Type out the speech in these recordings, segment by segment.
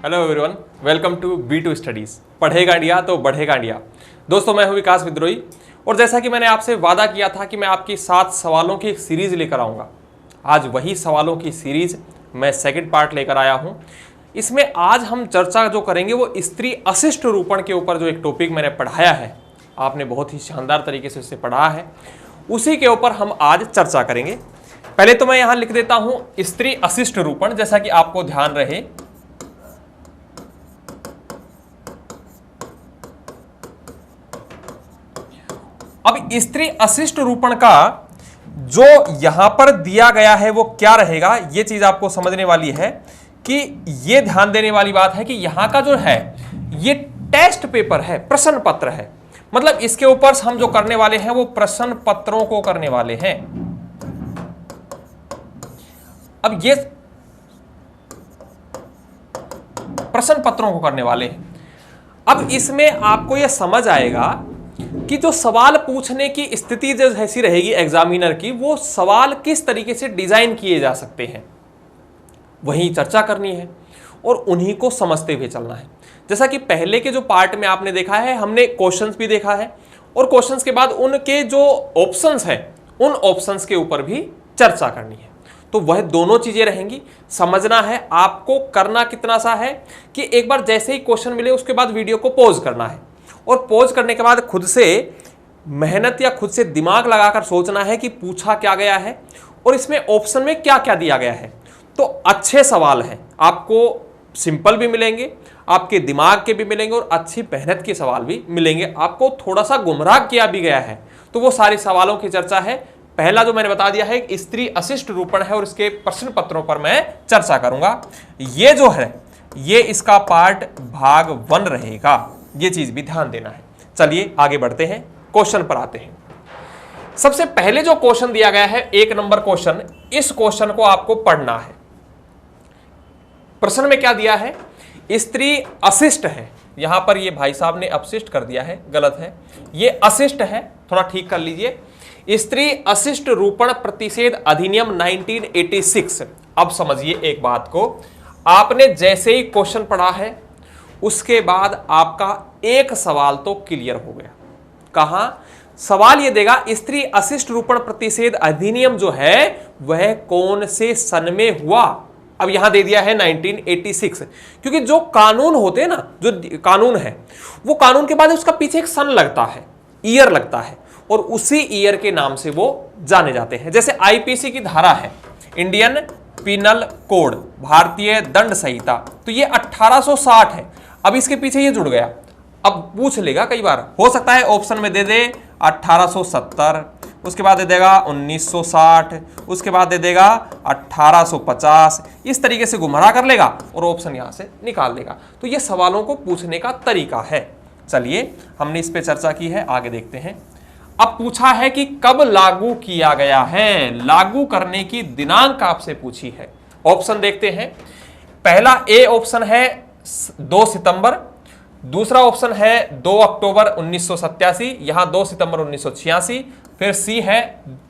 Hello everyone, welcome to B2 studies. पढ़ेगा India तो बढ़ेगा इंडिया। दोस्तों, मैं हूं विकास विद्रोही और जैसा कि मैंने आपसे वादा किया था कि मैं आपकी 7 सवालों की एक सीरीज लेकर आऊंगा, आज वही सवालों की सीरीज मैं सेकंड पार्ट लेकर आया हूं। इसमें आज हम चर्चा जो करेंगे वो स्त्री अशिष्ट रूपण के ऊपर जो एक टॉपिक मैंने पढ़ाया है, आपने बहुत ही शानदार तरीके से उसे पढ़ा है, उसी के ऊपर हम आज चर्चा करेंगे। पहले तो मैं यहां लिख देता हूं स्त्री अशिष्ट रूपण, जैसा कि आपको ध्यान रहे। अब स्त्री अशिष्ट रूपण का जो यहां पर दिया गया है वो क्या रहेगा, ये चीज आपको समझने वाली है कि ये ध्यान देने वाली बात है कि यहां का जो है ये टेस्ट पेपर है, प्रश्न पत्र है। मतलब इसके ऊपर हम जो करने वाले हैं वो प्रश्न पत्रों को करने वाले हैं। अब ये प्रश्न पत्रों को करने वाले हैं। अब इसमें आपको यह समझ आएगा कि जो सवाल पूछने की स्थिति जो ऐसी रहेगी एग्जामिनर की, वो सवाल किस तरीके से डिजाइन किए जा सकते हैं, वही चर्चा करनी है और उन्हीं को समझते हुए चलना है। जैसा कि पहले के जो पार्ट में आपने देखा है, हमने क्वेश्चंस भी देखा है और क्वेश्चंस के बाद उनके जो ऑप्शंस हैं उन ऑप्शंस के ऊपर भी चर्चा करनी है। तो वह दोनों चीजें रहेंगी। समझना है आपको, करना कितना सा है कि एक बार जैसे ही क्वेश्चन मिले उसके बाद वीडियो को पॉज करना है और पॉज करने के बाद खुद से मेहनत या खुद से दिमाग लगाकर सोचना है कि पूछा क्या गया है और इसमें ऑप्शन में क्या क्या दिया गया है। तो अच्छे सवाल हैं, आपको सिंपल भी मिलेंगे, आपके दिमाग के भी मिलेंगे और अच्छी मेहनत के सवाल भी मिलेंगे। आपको थोड़ा सा गुमराह किया भी गया है तो वो सारे सवालों की चर्चा है। पहला जो मैंने बता दिया है स्त्री अशिष्ट रूपण है और इसके प्रश्न पत्रों पर मैं चर्चा करूंगा। ये जो है ये इसका पार्ट भाग 1 रहेगा, ये चीज भी ध्यान देना है। चलिए आगे बढ़ते हैं, क्वेश्चन पर आते हैं। सबसे पहले जो क्वेश्चन दिया गया है 1 नंबर क्वेश्चन, इस क्वेश्चन को आपको पढ़ना है। प्रश्न में क्या दिया है, स्त्री अशिष्ट है। यहां पर ये भाई साहब ने अपशिष्ट कर दिया है, गलत है, ये अशिष्ट है, थोड़ा ठीक कर लीजिए। स्त्री अशिष्ट रूपण प्रतिषेध अधिनियम 1986। अब समझिए एक बात को, आपने जैसे ही क्वेश्चन पढ़ा है उसके बाद आपका एक सवाल तो क्लियर हो गया। कहां सवाल ये देगा स्त्री अशिष्ट रूपण प्रतिषेध अधिनियम जो है वह कौन से सन में हुआ। अब यहां दे दिया है 1986, क्योंकि जो कानून होते हैं ना, जो कानून है वो कानून के बाद उसका पीछे एक सन लगता है, ईयर लगता है और उसी ईयर के नाम से वो जाने जाते हैं। जैसे आईपीसी की धारा है, इंडियन पिनल कोड, भारतीय दंड संहिता, तो ये 1860 है। अब इसके पीछे ये जुड़ गया। अब पूछ लेगा, कई बार हो सकता है ऑप्शन में दे दे 1870, उसके बाद दे देगा 1960, उसके बाद दे देगा 1850, इस तरीके से गुमराह कर लेगा और ऑप्शन यहां से निकाल देगा। तो ये सवालों को पूछने का तरीका है। चलिए हमने इस पे चर्चा की है, आगे देखते हैं। अब पूछा है कि कब लागू किया गया है, लागू करने की दिनांक आपसे पूछी है। ऑप्शन देखते हैं। पहला ए ऑप्शन है 2 सितंबर, दूसरा ऑप्शन है 2 अक्टूबर 1987, यहां 2 सितंबर 1986, फिर सी है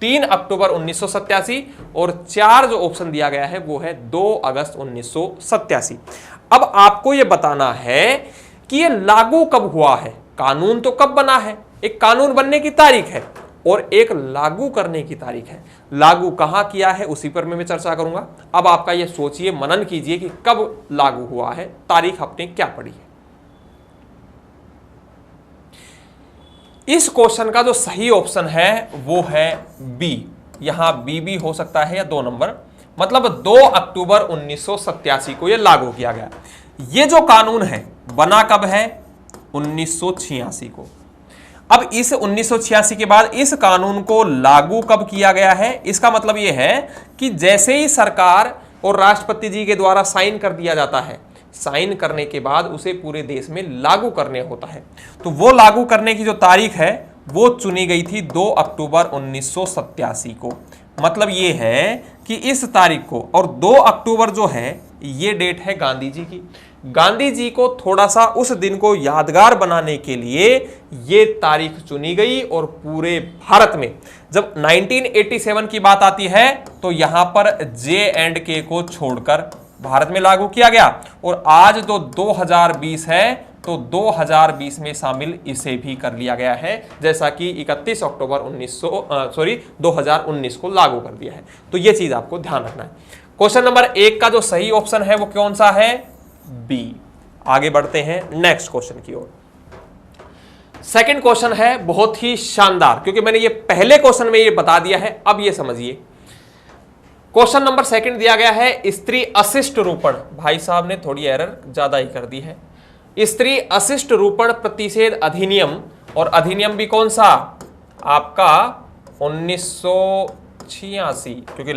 3 अक्टूबर 1987 और 4 जो ऑप्शन दिया गया है वो है 2 अगस्त 1987। अब आपको यह बताना है कि यह लागू कब हुआ है। कानून तो कब बना है, एक कानून बनने की तारीख है और एक लागू करने की तारीख है। लागू कहां किया है उसी पर मैं चर्चा करूंगा। अब आपका ये सोचिए, मनन कीजिए कि कब लागू हुआ है, तारीख आपने क्या पढ़ी है। इस क्वेश्चन का जो सही ऑप्शन है वो है बी। यहां बी भी हो सकता है या 2 नंबर, मतलब 2 अक्टूबर 1987 को यह लागू किया गया। यह जो कानून है बना कब है, 1986 को। अब इस 1986 के बाद इस कानून को लागू कब किया गया है, इसका मतलब यह है कि जैसे ही सरकार और राष्ट्रपति जी के द्वारा साइन कर दिया जाता है, साइन करने के बाद उसे पूरे देश में लागू करने होता है। तो वो लागू करने की जो तारीख है वो चुनी गई थी 2 अक्टूबर 1987 को। मतलब ये है कि इस तारीख को, और 2 अक्टूबर जो है ये डेट है गांधी जी की। गांधी जी को थोड़ा सा उस दिन को यादगार बनाने के लिए ये तारीख चुनी गई और पूरे भारत में जब 1987 की बात आती है तो यहां पर J&K को छोड़कर भारत में लागू किया गया, और आज जो 2020 है तो 2020 में शामिल इसे भी कर लिया गया है, जैसा कि 31 अक्टूबर 2019 को लागू कर दिया है। तो ये चीज आपको ध्यान रखना है। क्वेश्चन नंबर 1 का जो सही ऑप्शन है वो कौन सा है? बी। आगे बढ़ते हैं नेक्स्ट क्वेश्चन की ओर। सेकंड क्वेश्चन है बहुत ही शानदार, क्योंकि मैंने ये पहले क्वेश्चन में ये बता दिया है, अब ये समझिए। क्वेश्चन नंबर 2 दिया गया है स्त्री अशिष्ट रूपण। भाई साहब ने थोड़ी एरर ज्यादा ही कर दी है। स्त्री अशिष्ट रूपण प्रतिषेध अधिनियम, और अधिनियम भी कौन सा? आपका 1986, क्योंकि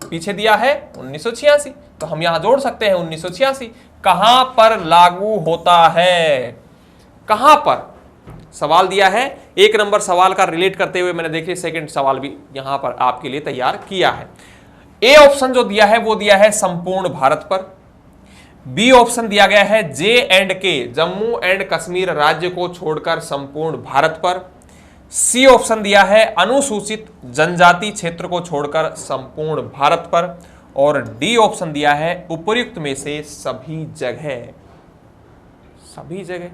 पीछे दिया है 1986, तो हम यहां जोड़ सकते हैं 1986। कहां पर लागू होता है? कहां पर? सवाल दिया है, 1 नंबर सवाल का रिलेट करते हुए मैंने देखिए सेकंड सवाल भी यहां पर आपके लिए तैयार किया है। ए ऑप्शन जो दिया है वो दिया है संपूर्ण भारत पर। बी ऑप्शन दिया गया है J&K, जम्मू एंड कश्मीर राज्य को छोड़कर संपूर्ण भारत पर। सी ऑप्शन दिया है अनुसूचित जनजाति क्षेत्र को छोड़कर संपूर्ण भारत पर। और डी ऑप्शन दिया है उपर्युक्त में से सभी जगह। सभी जगह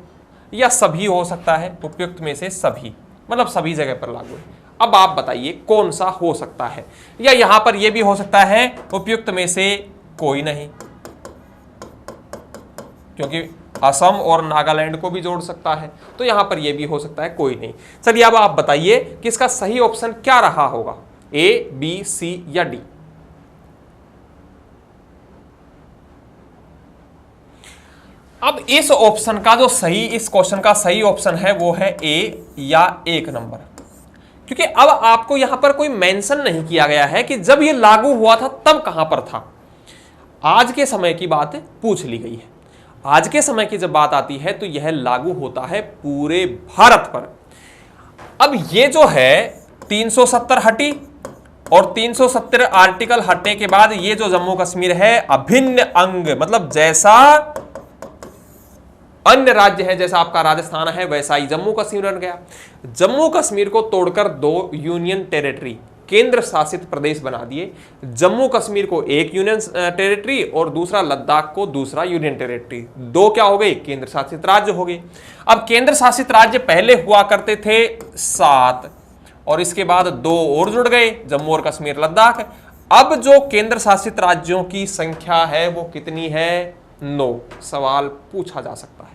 या सभी हो सकता है, उपयुक्त में से सभी, मतलब सभी जगह पर लागू है। अब आप बताइए कौन सा हो सकता है? या यहां पर यह भी हो सकता है उपयुक्त में से कोई नहीं, क्योंकि असम और नागालैंड को भी जोड़ सकता है, तो यहां पर यह भी हो सकता है कोई नहीं। चलिए अब आप बताइए कि इसका सही ऑप्शन क्या रहा होगा, ए, बी, सी या डी? अब इस ऑप्शन का जो सही, इस क्वेश्चन का सही ऑप्शन है वो है ए या 1 नंबर, क्योंकि अब आपको यहां पर कोई मेंशन नहीं किया गया है कि जब ये लागू हुआ था तब कहां पर था। आज के समय की बात पूछ ली गई है। आज के समय की जब बात आती है तो यह लागू होता है पूरे भारत पर। अब ये जो है 370 हटी, और 370 आर्टिकल हटने के बाद ये जो जम्मू कश्मीर है अभिन्न अंग, मतलब जैसा अन्य राज्य है, जैसा आपका राजस्थान है वैसा ही जम्मू कश्मीर बन गया। जम्मू कश्मीर को तोड़कर 2 यूनियन टेरिटरी, केंद्र शासित प्रदेश बना दिए। जम्मू कश्मीर को 1 यूनियन टेरिटरी और दूसरा लद्दाख को दूसरा यूनियन टेरिटरी, 2 क्या हो गए? केंद्र शासित राज्य हो गए। अब केंद्र शासित राज्य पहले हुआ करते थे 7, और इसके बाद 2 और जुड़ गए, जम्मू और कश्मीर, लद्दाख। अब जो केंद्र शासित राज्यों की संख्या है वो कितनी है? 9। सवाल पूछा जा सकता है,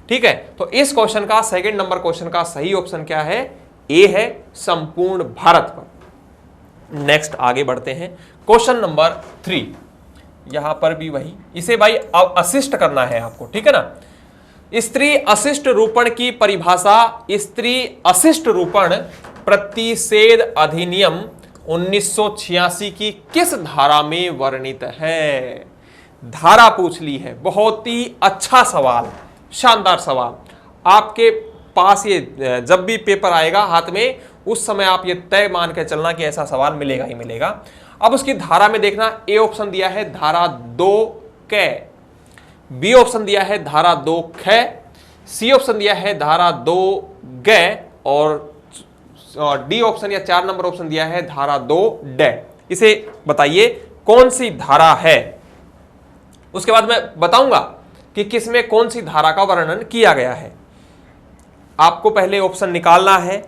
ठीक है। तो इस क्वेश्चन का, सेकंड नंबर क्वेश्चन का सही ऑप्शन क्या है? ए है, संपूर्ण भारत पर। नेक्स्ट आगे बढ़ते हैं। क्वेश्चन नंबर 3, यहां पर भी वही, इसे भाई अब अशिष्ट करना है आपको, ठीक है ना। स्त्री अशिष्ट रूपण की परिभाषा स्त्री अशिष्ट रूपण प्रतिषेध अधिनियम 1986 की किस धारा में वर्णित है? धारा पूछ ली है। बहुत ही अच्छा सवाल, शानदार सवाल। आपके पास ये जब भी पेपर आएगा हाथ में, उस समय आप ये तय मान के चलना कि ऐसा सवाल मिलेगा ही मिलेगा। अब उसकी धारा में देखना, ए ऑप्शन दिया है धारा 2 क, बी ऑप्शन दिया है धारा 2 ख, सी ऑप्शन दिया है धारा 2 ग, और डी ऑप्शन या 4 नंबर ऑप्शन दिया है धारा 2 ड। इसे बताइए कौन सी धारा है। उसके बाद मैं बताऊंगा कि किसमें कौन सी धारा का वर्णन किया गया है। आपको पहले ऑप्शन निकालना है।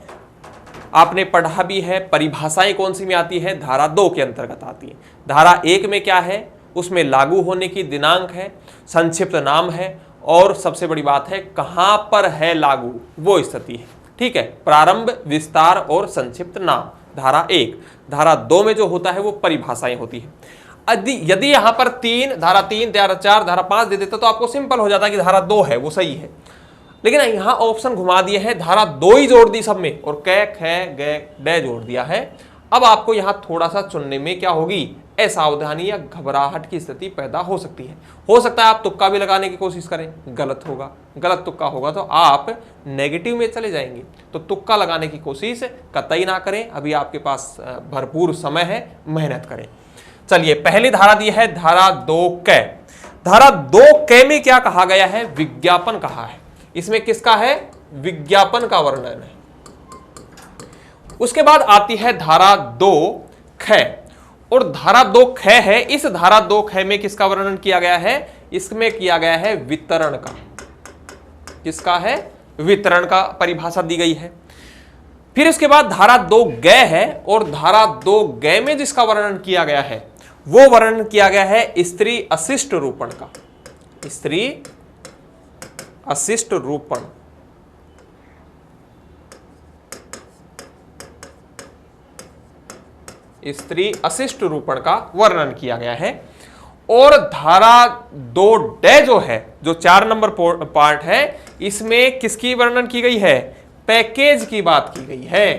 आपने पढ़ा भी है, परिभाषाएं कौन सी में आती है? धारा 2 के अंतर्गत आती है। धारा 1 में क्या है? उसमें लागू होने की दिनांक है, संक्षिप्त नाम है, और सबसे बड़ी बात है कहां पर है लागू, वो स्थिति है, ठीक है। प्रारंभ, विस्तार और संक्षिप्त नाम, धारा 1। धारा 2 में जो होता है वो परिभाषाएं होती है। यदि यहां पर 3, धारा 3, धारा 4, धारा 5 दे देते तो आपको सिंपल हो जाता कि धारा 2 है, वो सही है। लेकिन यहां ऑप्शन घुमा दिए हैं, धारा 2 ही जोड़ दी सब में, और क, ख, ग, ड जोड़ दिया है। अब आपको यहां थोड़ा सा चुनने में क्या होगी? असावधानी या घबराहट की स्थिति पैदा हो सकती है। हो सकता है आप तुक्का भी लगाने की कोशिश करें, गलत होगा। गलत तुक्का होगा तो आप नेगेटिव में चले जाएंगे। तो तुक्का लगाने की कोशिश कतई ना करें, अभी आपके पास भरपूर समय है, मेहनत करें। चलिए, पहली धारा दी है धारा 2 क। धारा 2 क में क्या कहा गया है? विज्ञापन कहा है। इसमें किसका है? विज्ञापन का वर्णन है। उसके बाद आती है धारा 2 ख, और धारा 2 ख है, इस धारा 2 ख में किसका वर्णन किया गया है? इसमें किया गया है वितरण का। किसका है? वितरण का परिभाषा दी गई है। फिर इसके बाद धारा 2 ग है, और धारा 2 ग में जिसका वर्णन किया गया है वो वर्णन किया गया है स्त्री अशिष्ट रूपण का। स्त्री अशिष्ट रूपण। स्त्री अशिष्ट रूपण का वर्णन किया गया है। और धारा 2 ड जो है, जो 4 नंबर पार्ट है, इसमें किसकी वर्णन की गई है? पैकेज की बात की गई है।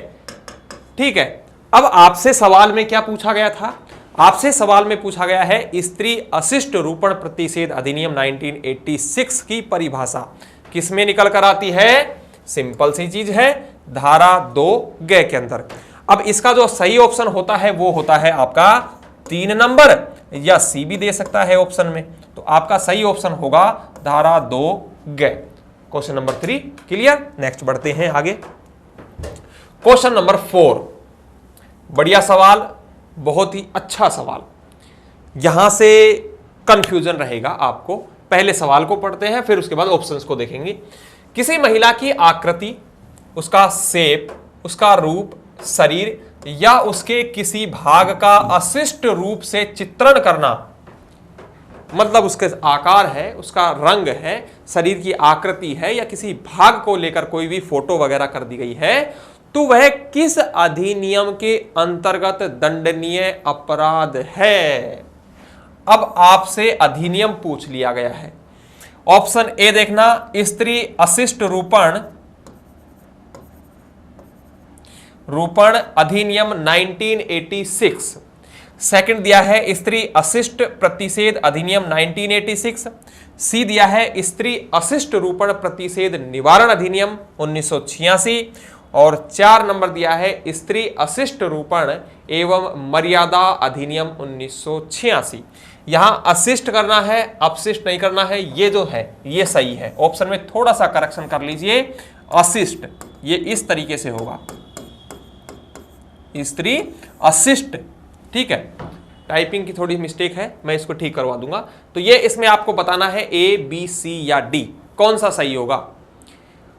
ठीक है, अब आपसे सवाल में क्या पूछा गया था? आपसे सवाल में पूछा गया है स्त्री अशिष्ट रूपण प्रतिषेध अधिनियम 1986 की परिभाषा किसमें निकल कर आती है? सिंपल सी चीज है, धारा 2 ग के अंदर। अब इसका जो सही ऑप्शन होता है वो होता है आपका 3 नंबर, या सी भी दे सकता है ऑप्शन में। तो आपका सही ऑप्शन होगा धारा 2 ग। Question number 3 clear. नेक्स्ट बढ़ते हैं आगे। क्वेश्चन नंबर 4, बढ़िया सवाल, बहुत ही अच्छा सवाल। यहां से कंफ्यूजन रहेगा आपको। पहले सवाल को पढ़ते हैं, फिर उसके बाद ऑप्शंस को देखेंगे। किसी महिला की आकृति, उसका शेप, उसका रूप, शरीर या उसके किसी भाग का अशिष्ट रूप से चित्रण करना, मतलब उसके आकार है, उसका रंग है, शरीर की आकृति है, या किसी भाग को लेकर कोई भी फोटो वगैरह कर दी गई है, तो वह किस अधिनियम के अंतर्गत दंडनीय अपराध है? अब आपसे अधिनियम पूछ लिया गया है। ऑप्शन ए देखना, स्त्री अशिष्ट रूपण अधिनियम 1986। सेकंड दिया है स्त्री अशिष्ट प्रतिषेध अधिनियम 1986। सी दिया है स्त्री अशिष्ट रूपण प्रतिषेध निवारण अधिनियम 1986। और 4 नंबर दिया है स्त्री अशिष्ट रूपण एवं मर्यादा अधिनियम 1986। यहां अशिष्ट करना है, अपशिष्ट नहीं करना है। ये जो है ये सही है। ऑप्शन में थोड़ा सा करेक्शन कर लीजिए, अशिष्ट, ये इस तरीके से होगा, स्त्री अशिष्ट। ठीक है, टाइपिंग की थोड़ी मिस्टेक है, मैं इसको ठीक करवा दूंगा। तो ये इसमें आपको बताना है ए, बी, सी या डी, कौन सा सही होगा।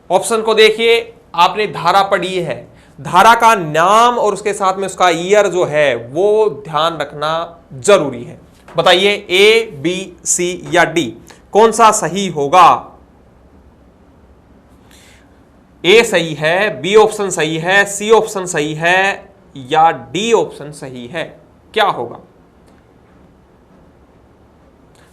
ऑप्शन को देखिए, आपने धारा पढ़ी है, धारा का नाम और उसके साथ में उसका ईयर जो है वो ध्यान रखना जरूरी है। बताइए ए, बी, सी या डी, कौन सा सही होगा? ए सही है, बी ऑप्शन सही है, सी ऑप्शन सही है, या डी ऑप्शन सही है? क्या होगा?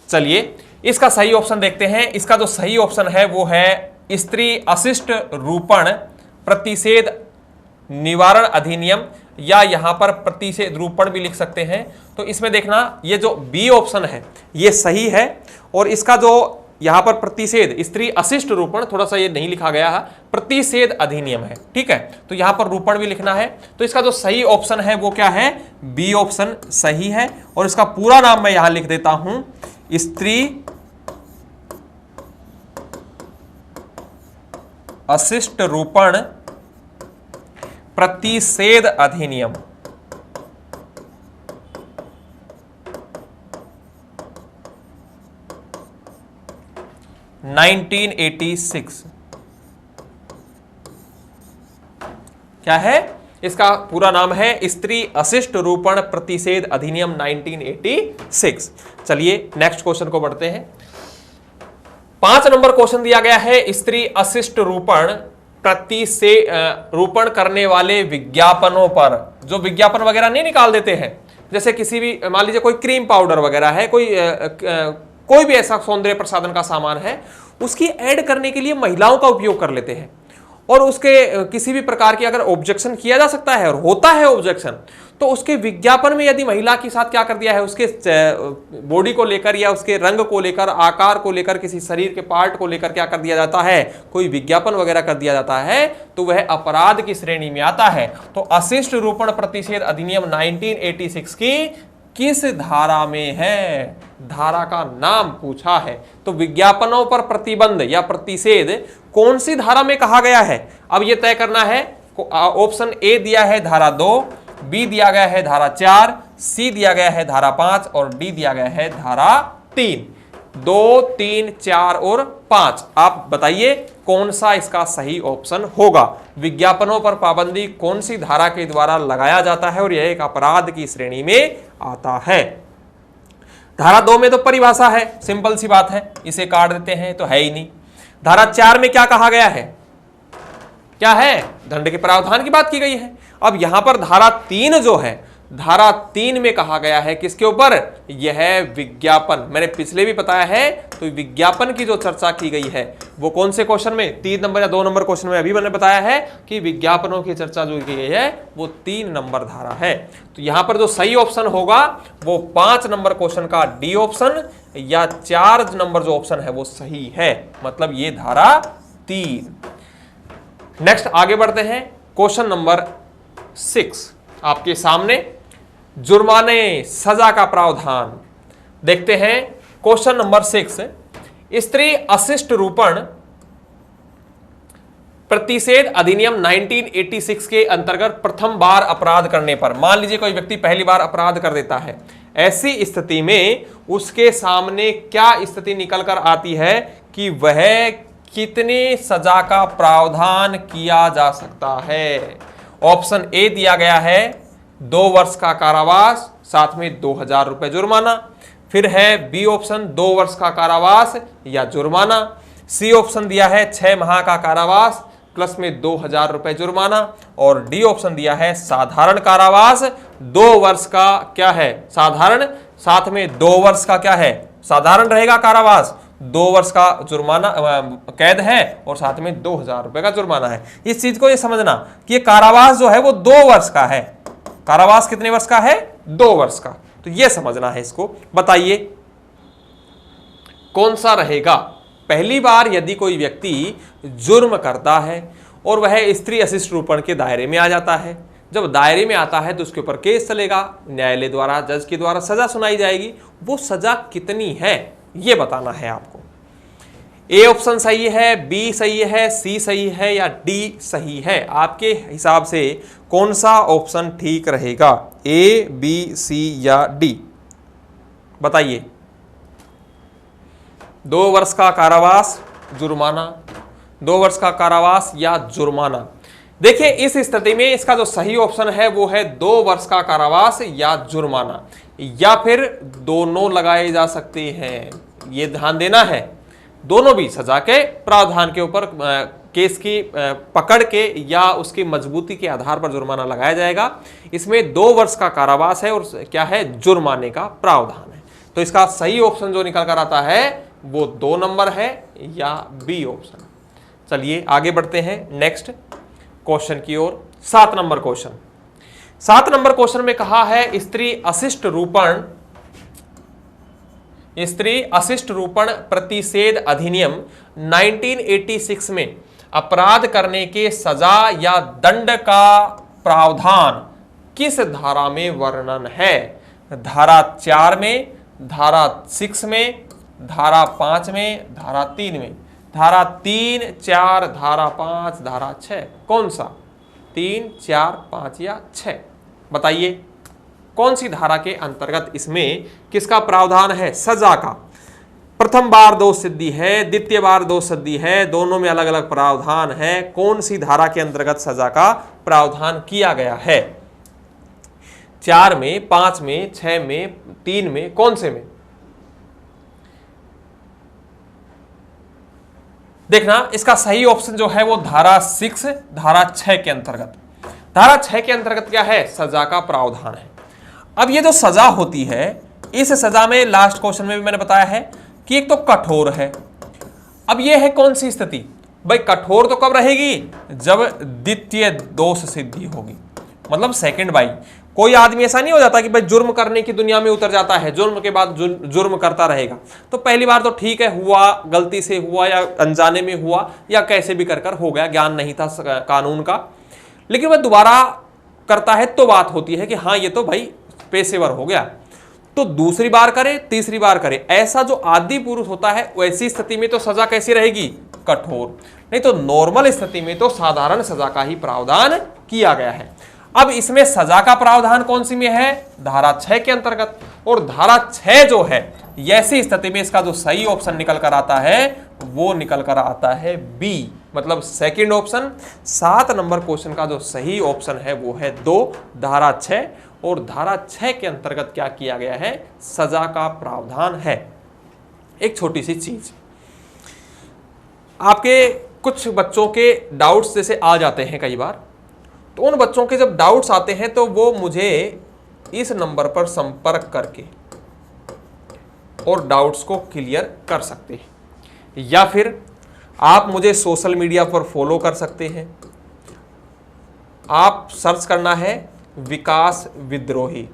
चलिए इसका सही ऑप्शन देखते हैं। इसका जो सही ऑप्शन है वो है स्त्री अशिष्ट रूपण प्रतिषेध निवारण अधिनियम, या यहां पर प्रतिषेध रूपण भी लिख सकते हैं। तो इसमें देखना, ये जो बी ऑप्शन है ये सही है, और इसका जो यहां पर प्रतिषेध स्त्री अशिष्ट रूपण, थोड़ा सा ये नहीं लिखा गया है, प्रतिषेध अधिनियम है। ठीक है, तो यहां पर रूपण भी लिखना है। तो इसका जो सही ऑप्शन है वो क्या है? बी ऑप्शन सही है। और इसका पूरा नाम मैं यहां लिख देता हूं, स्त्री अशिष्ट रूपण प्रतिषेध अधिनियम। क्या है? इसका पूरा नाम है स्त्री अशिष्ट रूपण प्रतिषेध अधिनियम 1986। चलिए नेक्स्ट क्वेश्चन को बढ़ते हैं। 5 नंबर क्वेश्चन दिया गया है, स्त्री अशिष्ट रूपण रूपण करने वाले विज्ञापनों पर, जो विज्ञापन वगैरह नहीं निकाल देते हैं, जैसे किसी भी, मान लीजिए कोई क्रीम पाउडर वगैरह है, कोई भी ऐसा सौंदर्य प्रसाधन का सामान है, उसकी ऐड करने के लिए महिलाओं का उपयोग कर लेते हैं। और उसके किसी भी प्रकार की अगर ऑब्जेक्शन किया जा सकता है और होता है ऑब्जेक्शन, तो उसके विज्ञापन में यदि महिला के साथ क्या कर दिया है, उसके बॉडी को लेकर या उसके रंग को लेकर, आकार को लेकर, किसी शरीर के पार्ट को लेकर क्या कर दिया जाता है, कोई विज्ञापन वगैरह कर दिया जाता है, तो वह अपराध की श्रेणी में आता है। तो अशिष्ट रूपण प्रतिषेध अधिनियम 1986 की किस धारा में है? धारा का नाम पूछा है। तो विज्ञापनों पर प्रतिबंध या प्रतिषेध कौन सी धारा में कहा गया है, अब यह तय करना है। ऑप्शन ए दिया है धारा 2, बी दिया गया है धारा 4, सी दिया गया है धारा 5 और डी दिया गया है धारा 3। 2, 3, 4 और 5। आप बताइए कौन सा इसका सही ऑप्शन होगा। विज्ञापनों पर पाबंदी कौन सी धारा के द्वारा लगाया जाता है और यह एक अपराध की श्रेणी में आता है। धारा 2 में तो परिभाषा है, सिंपल सी बात है, इसे काट देते हैं तो है ही नहीं। धारा 4 में क्या कहा गया है, क्या है, दंड के प्रावधान की बात की गई है। अब यहां पर धारा 3 जो है, धारा 3 में कहा गया है किसके ऊपर, यह विज्ञापन। मैंने पिछले भी बताया है, तो विज्ञापन की जो चर्चा की गई है वो कौन से क्वेश्चन में, 3 नंबर या 2 नंबर क्वेश्चन में अभी मैंने बताया है कि विज्ञापनों की चर्चा जो की गई है वो 3 नंबर धारा है। तो यहां पर जो सही ऑप्शन होगा वो 5 नंबर क्वेश्चन का डी ऑप्शन या 4 नंबर जो ऑप्शन है वो सही है, मतलब ये धारा 3। नेक्स्ट आगे बढ़ते हैं, क्वेश्चन नंबर 6 आपके सामने, जुर्माने सजा का प्रावधान। देखते हैं क्वेश्चन नंबर 6, स्त्री अशिष्ट रूपण प्रतिषेध अधिनियम 1986 के अंतर्गत प्रथम बार अपराध करने पर, मान लीजिए कोई व्यक्ति पहली बार अपराध कर देता है, ऐसी स्थिति में उसके सामने क्या स्थिति निकल कर आती है कि वह कितनी सजा का प्रावधान किया जा सकता है। ऑप्शन ए दिया गया है 2 वर्ष का कारावास साथ में 2000 रुपए जुर्माना, फिर है बी ऑप्शन 2 वर्ष का कारावास या जुर्माना, सी ऑप्शन दिया है 6 माह का कारावास प्लस में 2000 रुपए जुर्माना, और डी ऑप्शन दिया है साधारण कारावास 2 वर्ष का क्या है, साधारण, साथ में 2 वर्ष का क्या है, साधारण रहेगा कारावास, 2 वर्ष का जुर्माना कैद है और साथ में 2000 रुपए का जुर्माना है। इस चीज को ये समझना कि ये कारावास जो है वो 2 वर्ष का है। कारावास कितने वर्ष का है, 2 वर्ष का, तो ये समझना है इसको। बताइए कौन सा रहेगा। पहली बार यदि कोई व्यक्ति जुर्म करता है और वह स्त्री अशिष्ट रूपण के दायरे में आ जाता है, जब दायरे में आता है तो उसके ऊपर केस चलेगा, न्यायालय द्वारा, जज के द्वारा सजा सुनाई जाएगी। वो सजा कितनी है ये बताना है आपको। ए ऑप्शन सही है, बी सही है, सी सही है या डी सही है। आपके हिसाब से कौन सा ऑप्शन ठीक रहेगा, ए, बी, सी या डी, बताइए। 2 वर्ष का कारावास, जुर्माना, 2 वर्ष का कारावास या जुर्माना। देखिए इस स्थिति में इसका जो सही ऑप्शन है वो है 2 वर्ष का कारावास या जुर्माना, या फिर दोनों लगाए जा सकते हैं। ये ध्यान देना है, दोनों भी सजा के प्रावधान के ऊपर केस की पकड़ के या उसकी मजबूती के आधार पर जुर्माना लगाया जाएगा। इसमें 2 वर्ष का कारावास है और क्या है, जुर्माने का प्रावधान है। तो इसका सही ऑप्शन जो निकल कर आता है वो 2 नंबर है या बी ऑप्शन। चलिए आगे बढ़ते हैं नेक्स्ट क्वेश्चन की ओर। 7 नंबर क्वेश्चन। 7 नंबर क्वेश्चन में कहा है स्त्री अशिष्ट रूपण प्रतिषेध अधिनियम 1986 में अपराध करने के सजा या दंड का प्रावधान किस धारा में वर्णन है। धारा 4 में, धारा 6 में, धारा 5 में, धारा 3 में। धारा 3, 4, धारा 5, धारा 6, कौन सा, 3, 4, 5 या 6, बताइए कौन सी धारा के अंतर्गत इसमें किसका प्रावधान है, सजा का। प्रथम बार दोष सिद्धि है, द्वितीय बार दोष सिद्धि है, दोनों में अलग अलग प्रावधान है। कौन सी धारा के अंतर्गत सजा का प्रावधान किया गया है, 4 में, 5 में, 6 में, 3 में, कौन से में। देखना इसका सही ऑप्शन जो है वो धारा 6, धारा 6 के अंतर्गत। धारा 6 के अंतर्गत क्या है, सजा का प्रावधान है। अब ये जो सजा होती है, इस सजा में लास्ट क्वेश्चन में भी मैंने बताया है कि एक तो कठोर है। अब ये है कौन सी स्थिति भाई, कठोर तो कब रहेगी, जब द्वितीय दोष सिद्धि होगी, मतलब सेकंड बाई। कोई आदमी ऐसा नहीं हो जाता कि भाई जुर्म करने की दुनिया में उतर जाता है, जुर्म के बाद जुर्म करता रहेगा। तो पहली बार तो ठीक है, हुआ, गलती से हुआ या अनजाने में हुआ या कैसे भी कर हो गया, ज्ञान नहीं था कानून का, लेकिन वह दोबारा करता है तो बात होती है कि हाँ ये तो भाई पेशेवर हो गया। तो दूसरी बार करे, तीसरी बार करे, ऐसा जो आदि पुरुष होता है वैसी स्थिति में तो सजा कैसी रहेगी, कठोर। नहीं तो नॉर्मल स्थिति में तो साधारण सजा का ही प्रावधान किया गया है। अब इसमें सजा का प्रावधान कौन सी में है? धारा 6 के अंतर्गत। और धारा 6 जो है, ऐसी स्थिति में इसका जो सही ऑप्शन निकल कर आता है वो निकल कर आता है बी, मतलब सेकंड ऑप्शन। 7 नंबर क्वेश्चन का जो सही ऑप्शन है वो है 2, धारा 6। और धारा 6 के अंतर्गत क्या किया गया है? सजा का प्रावधान है। एक छोटी सी चीज, आपके कुछ बच्चों के डाउट्स जैसे आ जाते हैं कई बार, तो उन बच्चों के जब डाउट्स आते हैं तो वो मुझे इस नंबर पर संपर्क करके और डाउट्स को क्लियर कर सकते हैं, या फिर आप मुझे सोशल मीडिया पर फॉलो कर सकते हैं। आप सर्च करना है विकास विद्रोही,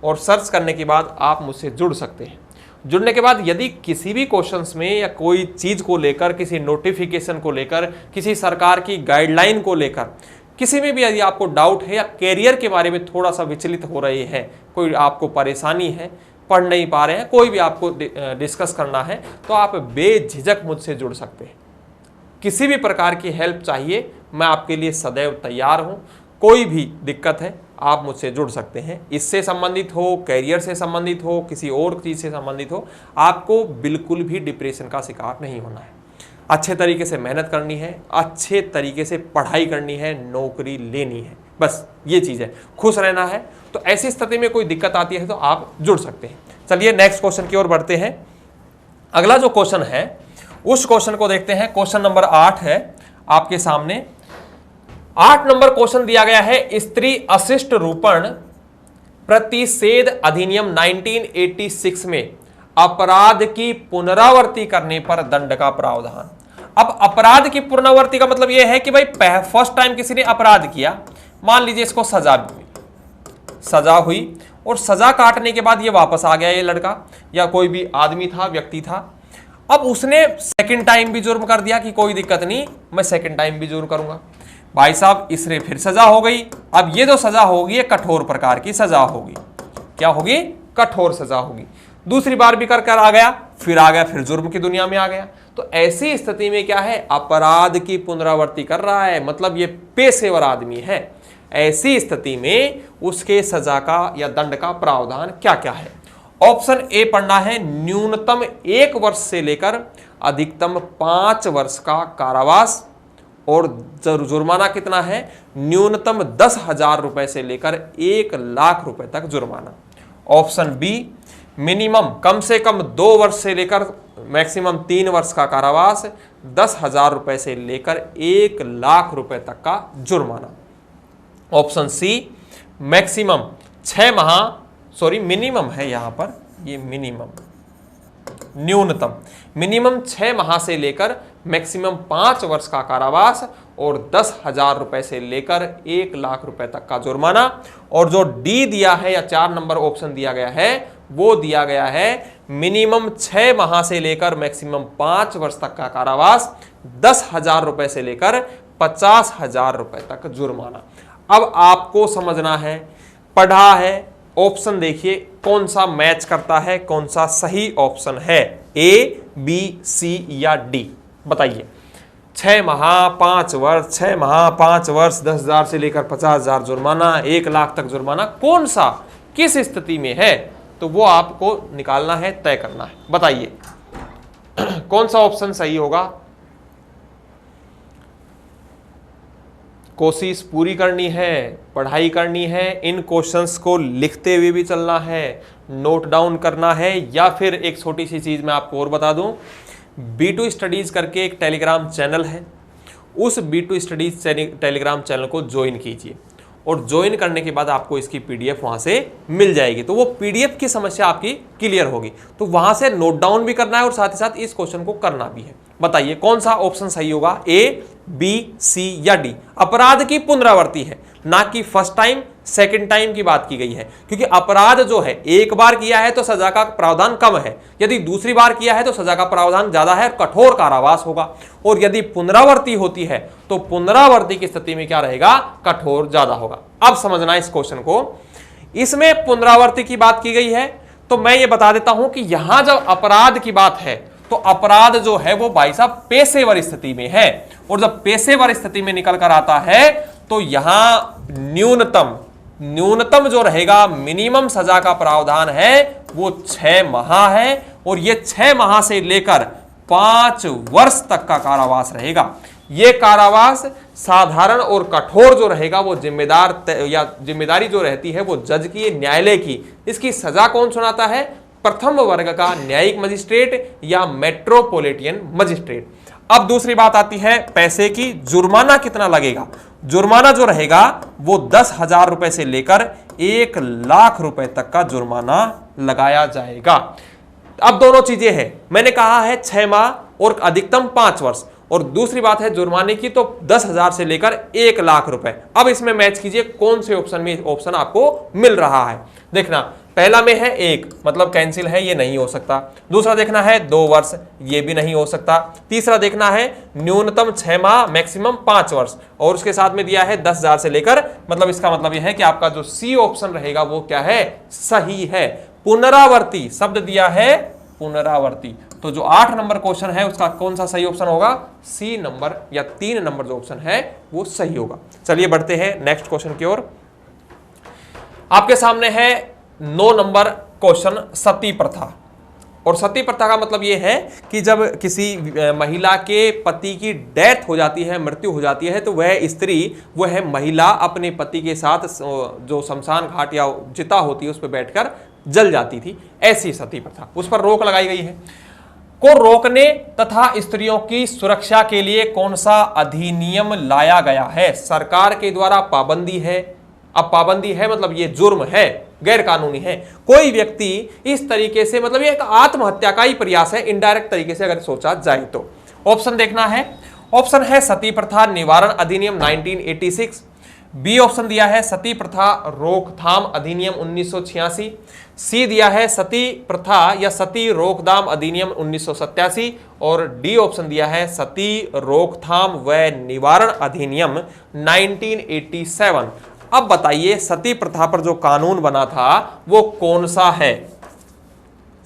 और सर्च करने के बाद आप मुझसे जुड़ सकते हैं। जुड़ने के बाद यदि किसी भी क्वेश्चंस में या कोई चीज को लेकर, किसी नोटिफिकेशन को लेकर, किसी सरकार की गाइडलाइन को लेकर, किसी में भी यदि आपको डाउट है या कैरियर के बारे में थोड़ा सा विचलित हो रहे हैं, कोई आपको परेशानी है, पढ़ नहीं पा रहे हैं, कोई भी आपको डिस्कस करना है, तो आप बेझिझक मुझसे जुड़ सकते हैं। किसी भी प्रकार की हेल्प चाहिए, मैं आपके लिए सदैव तैयार हूं। कोई भी दिक्कत है आप मुझसे जुड़ सकते हैं। इससे संबंधित हो, कैरियर से संबंधित हो, किसी और चीज से संबंधित हो, आपको बिल्कुल भी डिप्रेशन का शिकार नहीं होना है। अच्छे तरीके से मेहनत करनी है, अच्छे तरीके से पढ़ाई करनी है, नौकरी लेनी है, बस ये चीज है। खुश रहना है। तो ऐसी स्थिति में कोई दिक्कत आती है तो आप जुड़ सकते हैं। चलिए नेक्स्ट क्वेश्चन की ओर बढ़ते हैं। अगला जो क्वेश्चन है उस क्वेश्चन को देखते हैं। क्वेश्चन नंबर 8 है आपके सामने। 8 नंबर क्वेश्चन दिया गया है, स्त्री अशिष्ट रूपण प्रतिषेध अधिनियम 1986 में अपराध की पुनरावृत्ति करने पर दंड का प्रावधान। अब अपराध की पुनरावृत्ति का मतलब यह है कि भाई फर्स्ट टाइम किसी ने अपराध किया, मान लीजिए इसको सजा हुई और सजा काटने के बाद ये वापस आ गया, ये लड़का या कोई भी आदमी था, व्यक्ति था। अब उसने सेकंड टाइम भी जुर्म कर दिया कि कोई दिक्कत नहीं, मैं सेकंड टाइम भी जुर्म करूंगा। भाई साहब इससे फिर सजा हो गई। अब ये जो सजा होगी ये कठोर प्रकार की सजा होगी। क्या होगी? कठोर सजा होगी। दूसरी बार भी कर आ गया, फिर जुर्म की दुनिया में आ गया। तो ऐसी स्थिति में क्या है? अपराध की पुनरावृत्ति कर रहा है, मतलब ये पेशेवर आदमी है। ऐसी स्थिति में उसके सजा का या दंड का प्रावधान क्या क्या है? ऑप्शन ए पढ़ना है, न्यूनतम 1 वर्ष से लेकर अधिकतम 5 वर्ष का कारावास, और जुर्माना कितना है? न्यूनतम 10,000 रुपए से लेकर 1 लाख रुपए तक जुर्माना। ऑप्शन बी, मिनिमम कम से कम 2 वर्ष से लेकर मैक्सिमम 3 वर्ष का कारावास, 10,000 रुपए से लेकर 1 लाख रुपए तक का जुर्माना। ऑप्शन सी, मैक्सिमम 6 माह, सॉरी मिनिमम है यहां पर, ये मिनिमम, न्यूनतम मिनिमम 6 माह से लेकर मैक्सिमम 5 वर्ष का कारावास और 10,000 रुपए से लेकर 1 लाख रुपए तक का जुर्माना। और जो डी दिया है या 4 नंबर ऑप्शन दिया गया है वो दिया गया है मिनिमम 6 माह से लेकर मैक्सिमम 5 वर्ष तक का कारावास, 10,000 रुपए से लेकर 50,000 रुपए तक जुर्माना। अब आपको समझना है, पढ़ा है, ऑप्शन देखिए कौन सा मैच करता है, कौन सा सही ऑप्शन है, ए, बी, सी या डी, बताइए। 6 माह 5 वर्ष, 6 माह 5 वर्ष, 10,000 से लेकर 50,000 जुर्माना, 1 लाख तक जुर्माना, कौन सा किस स्थिति में है? तो वो आपको निकालना है, तय करना है। बताइए कौन सा ऑप्शन सही होगा। कोशिश पूरी करनी है, पढ़ाई करनी है, इन क्वेश्चंस को लिखते हुए भी चलना है, नोट डाउन करना है, या फिर एक छोटी सी चीज मैं आपको और बता दूं, B2 स्टडीज करके एक टेलीग्राम चैनल है, उस B2 स्टडीज टेलीग्राम चैनल को ज्वाइन कीजिए और ज्वाइन करने के बाद आपको इसकी PDF वहां से मिल जाएगी। तो वो PDF की समस्या आपकी क्लियर होगी, तो वहां से नोट डाउन भी करना है और साथ ही साथ इस क्वेश्चन को करना भी है। बताइए कौन सा ऑप्शन सही होगा, ए, बी, सी या डी। अपराध की पुनरावृत्ति है, ना कि फर्स्ट टाइम सेकंड टाइम की बात की गई है, क्योंकि अपराध जो है एक बार किया है तो सजा का प्रावधान कम है, यदि दूसरी बार किया है तो सजा का प्रावधान ज्यादा है, कठोर कारावास होगा। और यदि पुनरावृत्ति होती है तो पुनरावृत्ति की स्थिति में क्या रहेगा, कठोर ज्यादा होगा। अब समझना इस क्वेश्चन को, इसमें पुनरावृत्ति की बात की गई है, तो मैं ये बता देता हूं कि यहां जब अपराध की बात है तो अपराध जो है वो भाई साहब पेशेवर स्थिति में है, और जब पेशेवर स्थिति में निकल कर आता है तो यहां न्यूनतम जो रहेगा, मिनिमम सजा का प्रावधान है वो 6 माह है, और ये 6 माह से लेकर 5 वर्ष तक का कारावास रहेगा। ये कारावास साधारण और कठोर जो रहेगा वो जिम्मेदारी जो रहती है वो जज की, न्यायालय की। इसकी सजा कौन सुनाता है? प्रथम वर्ग का न्यायिक मजिस्ट्रेट या मेट्रोपॉलिटन मजिस्ट्रेट। अब दूसरी बात आती है पैसे की। जुर्माना कितना लगेगा? जुर्माना जो रहेगा वो 10,000 रुपए से लेकर 1 लाख रुपए तक का जुर्माना लगाया जाएगा। अब दोनों चीजें हैं, मैंने कहा है 6 माह और अधिकतम 5 वर्ष, और दूसरी बात है जुर्माने की तो 10,000 से लेकर 1 लाख रुपए। अब इसमें मैच कीजिए कौन से ऑप्शन में ऑप्शन आपको मिल रहा है। देखना, पहला में है 1, मतलब कैंसिल है, ये नहीं हो सकता। दूसरा देखना है 2 वर्ष, ये भी नहीं हो सकता। तीसरा देखना है न्यूनतम 6 माह मैक्सिमम 5 वर्ष, और उसके साथ में दिया है 10,000 से लेकर, मतलब इसका मतलब यह है कि आपका जो सी ऑप्शन रहेगा वो क्या है? सही है। पुनरावर्ती शब्द दिया है, पुनरावर्ती। तो जो 8 नंबर क्वेश्चन है उसका कौन सा सही ऑप्शन होगा? सी नंबर या 3 नंबर जो ऑप्शन है वो सही होगा। चलिए बढ़ते हैं नेक्स्ट क्वेश्चन की ओर। आपके सामने है 9 नंबर क्वेश्चन, सती प्रथा। और सती प्रथा का मतलब यह है कि जब किसी महिला के पति की डेथ हो जाती है, मृत्यु हो जाती है, तो वह स्त्री, वह महिला अपने पति के साथ जो शमशान घाट या चिता होती है उस पर बैठकर जल जाती थी, ऐसी सती प्रथा, उस पर रोक लगाई गई है। को रोकने तथा स्त्रियों की सुरक्षा के लिए कौन सा अधिनियम लाया गया है? सरकार के द्वारा पाबंदी है। अब पाबंदी है मतलब ये जुर्म है, गैर कानूनी है। कोई व्यक्ति इस तरीके से, मतलब ये एक आत्महत्या का ही प्रयास है इनडायरेक्ट तरीके से अगर सोचा जाए तो। ऑप्शन देखना है, ऑप्शन है सती प्रथा निवारण अधिनियम 1986। बी ऑप्शन दिया है सती प्रथा रोकथाम अधिनियम 1986। सी दिया है सती प्रथा या सती रोकथाम अधिनियम 1987, और डी ऑप्शन दिया है सती रोकथाम व निवारण अधिनियम 1987। अब बताइए सती प्रथा पर जो कानून बना था वो कौन सा है?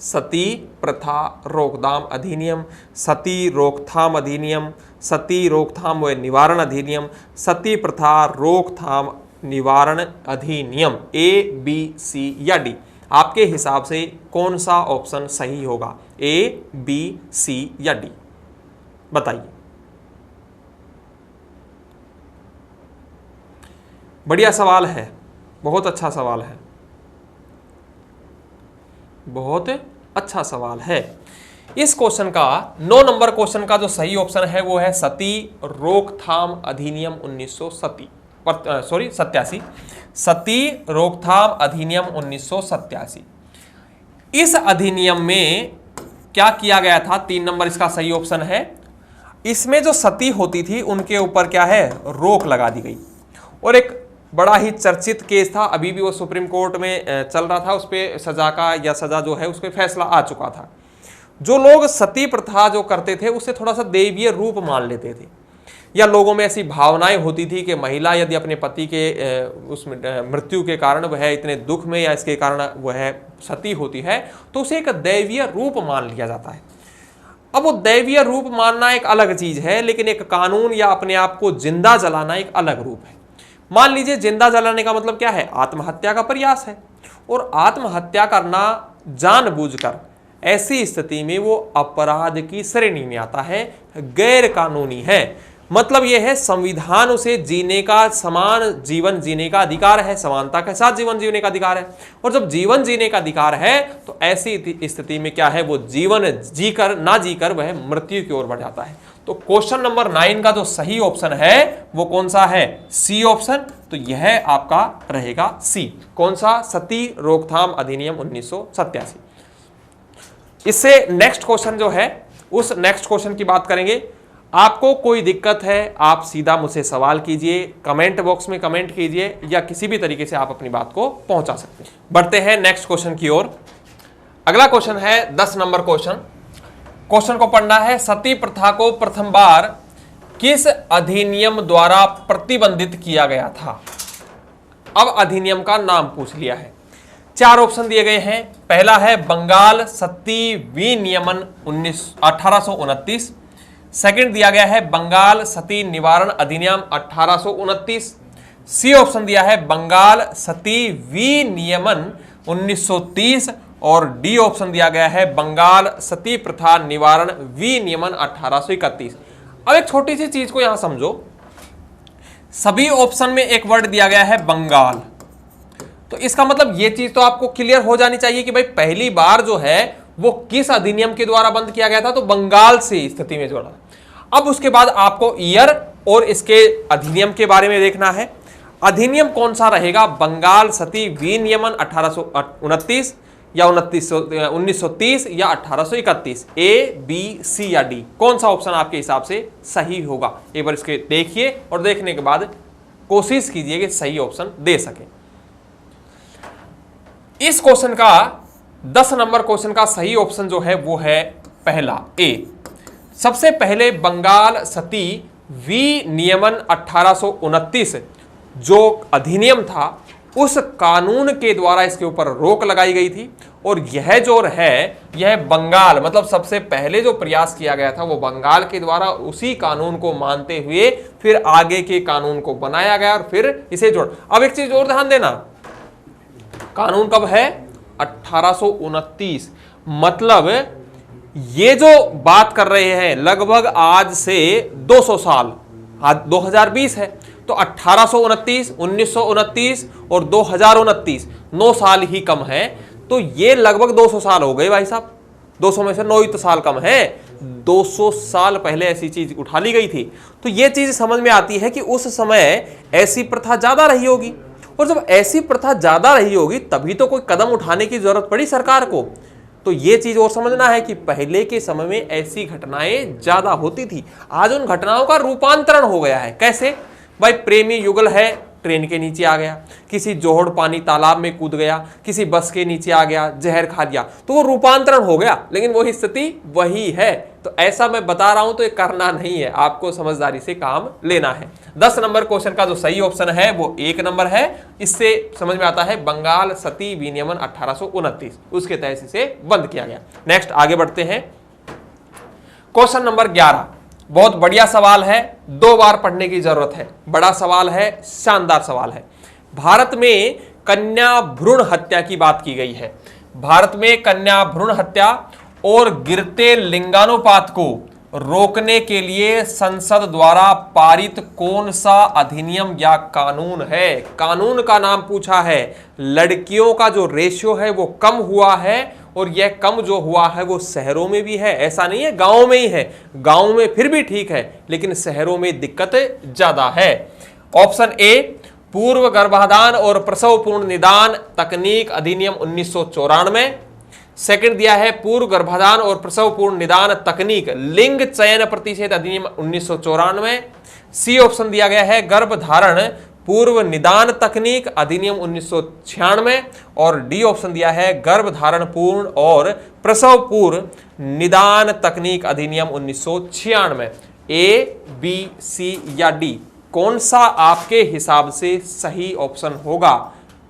सती प्रथा रोकथाम अधिनियम, सती रोकथाम अधिनियम, सती रोकथाम व निवारण अधिनियम, सती प्रथा रोकथाम निवारण अधिनियम। ए, बी, सी या डी? आपके हिसाब से कौन सा ऑप्शन सही होगा? ए, बी, सी या डी? बताइए। बढ़िया सवाल है, बहुत अच्छा सवाल है, बहुत अच्छा सवाल है। इस क्वेश्चन का 9 नंबर क्वेश्चन का जो सही ऑप्शन है वो है सती रोकथाम अधिनियम 87। सती रोकथाम अधिनियम 1987। इस अधिनियम में क्या किया गया था? 3 नंबर इसका सही ऑप्शन है। इसमें जो सती होती थी उनके ऊपर क्या है? रोक लगा दी गई। और एक बड़ा ही चर्चित केस था, अभी भी वो सुप्रीम कोर्ट में चल रहा था, उस पर सजा का या सजा जो है उस पर फैसला आ चुका था। जो लोग सती प्रथा जो करते थे उससे थोड़ा सा दैवीय रूप मान लेते थे, या लोगों में ऐसी भावनाएं होती थी कि महिला यदि अपने पति के उस मृत्यु के कारण वह इतने दुख में या इसके कारण वह सती होती है तो उसे एक दैवीय रूप मान लिया जाता है। अब वो दैवीय रूप मानना एक अलग चीज है, लेकिन एक कानून या अपने आप को जिंदा जलाना एक अलग रूप है। मान लीजिए जिंदा जलाने का मतलब क्या है? आत्महत्या का प्रयास है, और आत्महत्या करना जानबूझकर, ऐसी स्थिति में वो अपराध की श्रेणी में आता है, गैर कानूनी है। मतलब यह है संविधान उसे जीने का, समान जीवन जीने का अधिकार है, समानता के साथ जीवन जीने का अधिकार है। और जब जीवन जीने का अधिकार है तो ऐसी स्थिति में क्या है? वो जीवन जीकर ना जीकर वह मृत्यु की ओर बढ़ जाता है। तो क्वेश्चन नंबर 9 का जो सही ऑप्शन है वो कौन सा है? C option. तो यह आपका रहेगा सी। कौन सा? सती रोकथाम अधिनियम 1987। इससे नेक्स्ट क्वेश्चन जो है उस नेक्स्ट क्वेश्चन की बात करेंगे। आपको कोई दिक्कत है आप सीधा मुझसे सवाल कीजिए, कमेंट बॉक्स में कमेंट कीजिए, या किसी भी तरीके से आप अपनी बात को पहुंचा सकते हैं। बढ़ते हैं नेक्स्ट क्वेश्चन की ओर। अगला क्वेश्चन है 10 नंबर क्वेश्चन। क्वेश्चन को पढ़ना है, सती प्रथा को प्रथम बार किस अधिनियम द्वारा प्रतिबंधित किया गया था? अब अधिनियम का नाम पूछ लिया है। 4 ऑप्शन दिए गए हैं। पहला है बंगाल सती विनियमन 1829। सेकंड दिया गया है बंगाल सती निवारण अधिनियम 1829। सी ऑप्शन दिया है बंगाल सती विनियमन 1930 और डी ऑप्शन दिया गया है बंगाल सती प्रथा निवारण विनियमन 1831। अब एक छोटी सी चीज को यहां समझो, सभी ऑप्शन में एक वर्ड दिया गया है बंगाल, तो इसका मतलब ये चीज तो आपको क्लियर हो जानी चाहिए कि भाई पहली बार जो है वो किस अधिनियम के द्वारा बंद किया गया था, तो बंगाल से स्थिति में जोड़ा। अब उसके बाद आपको ईयर और इसके अधिनियम के बारे में देखना है। अधिनियम कौन सा रहेगा, बंगाल सती विनियमन 1829 या 1930 या 1831, ए बी सी या डी, कौन सा ऑप्शन आपके हिसाब से सही होगा? एक बार इसके देखिए और देखने के बाद कोशिश कीजिए कि सही ऑप्शन दे सके। इस क्वेश्चन का 10 नंबर क्वेश्चन का सही ऑप्शन जो है वो है पहला ए। सबसे पहले बंगाल सती विनियमन 1829 जो अधिनियम था उस कानून के द्वारा इसके ऊपर रोक लगाई गई थी, और यह जो है यह बंगाल मतलब सबसे पहले जो प्रयास किया गया था वो बंगाल के द्वारा उसी कानून को मानते हुए फिर आगे के कानून को बनाया गया और फिर इसे जोड़। अब एक चीज और ध्यान देना, कानून कब है, 1829, मतलब ये जो बात कर रहे हैं लगभग आज से 200 साल, आज 2020 है, तो 1829, 1929 और 2029 9 साल ही कम है, तो ये लगभग 200 साल हो गए भाई साहब। 200 में से 9 ही तो साल कम है, 200 साल पहले ऐसी चीज उठा ली गई थी। तो ये चीज समझ में आती है कि उस समय ऐसी प्रथा ज्यादा रही होगी, और जब ऐसी प्रथा ज्यादा रही होगी तभी तो कोई कदम उठाने की जरूरत पड़ी सरकार को। तो ये चीज और समझना है कि पहले के समय में ऐसी घटनाएं ज्यादा होती थी, आज उन घटनाओं का रूपांतरण हो गया है। कैसे भाई, प्रेमी युगल है, ट्रेन के नीचे आ गया, किसी जोहड़ पानी तालाब में कूद गया, किसी बस के नीचे आ गया, जहर खा लिया, तो वो रूपांतरण हो गया, लेकिन वही स्थिति वही है। तो ऐसा मैं बता रहा हूं तो ये करना नहीं है, आपको समझदारी से काम लेना है। 10 नंबर क्वेश्चन का जो सही ऑप्शन है वो 1 नंबर है। इससे समझ में आता है बंगाल सती विनियमन 1829 उसके तहत इसे बंद किया गया। नेक्स्ट आगे बढ़ते हैं। क्वेश्चन नंबर 11 बहुत बढ़िया सवाल है, 2 बार पढ़ने की जरूरत है, बड़ा सवाल है, शानदार सवाल है। भारत में कन्या भ्रूण हत्या की बात की गई है। भारत में कन्या भ्रूण हत्या और गिरते लिंगानुपात को रोकने के लिए संसद द्वारा पारित कौन सा अधिनियम या कानून है? कानून का नाम पूछा है। लड़कियों का जो रेशियो है वो कम हुआ है, और यह कम जो हुआ है वो शहरों में भी है, ऐसा नहीं है गांव में ही है। गांव में फिर भी ठीक है, लेकिन शहरों में दिक्कत ज्यादा है। ऑप्शन ए पूर्व गर्भाधान और प्रसव पूर्ण निदान तकनीक अधिनियम 1994। सेकंड दिया है पूर्व गर्भाधान और प्रसव पूर्ण निदान तकनीक लिंग चयन प्रतिषेध अधिनियम 1994। सी ऑप्शन दिया गया है गर्भधारण पूर्व निदान तकनीक अधिनियम 1996, और डी ऑप्शन दिया है गर्भधारण पूर्ण और प्रसव पूर्व निदान तकनीक अधिनियम 1996। ए बी सी या डी, कौन सा आपके हिसाब से सही ऑप्शन होगा?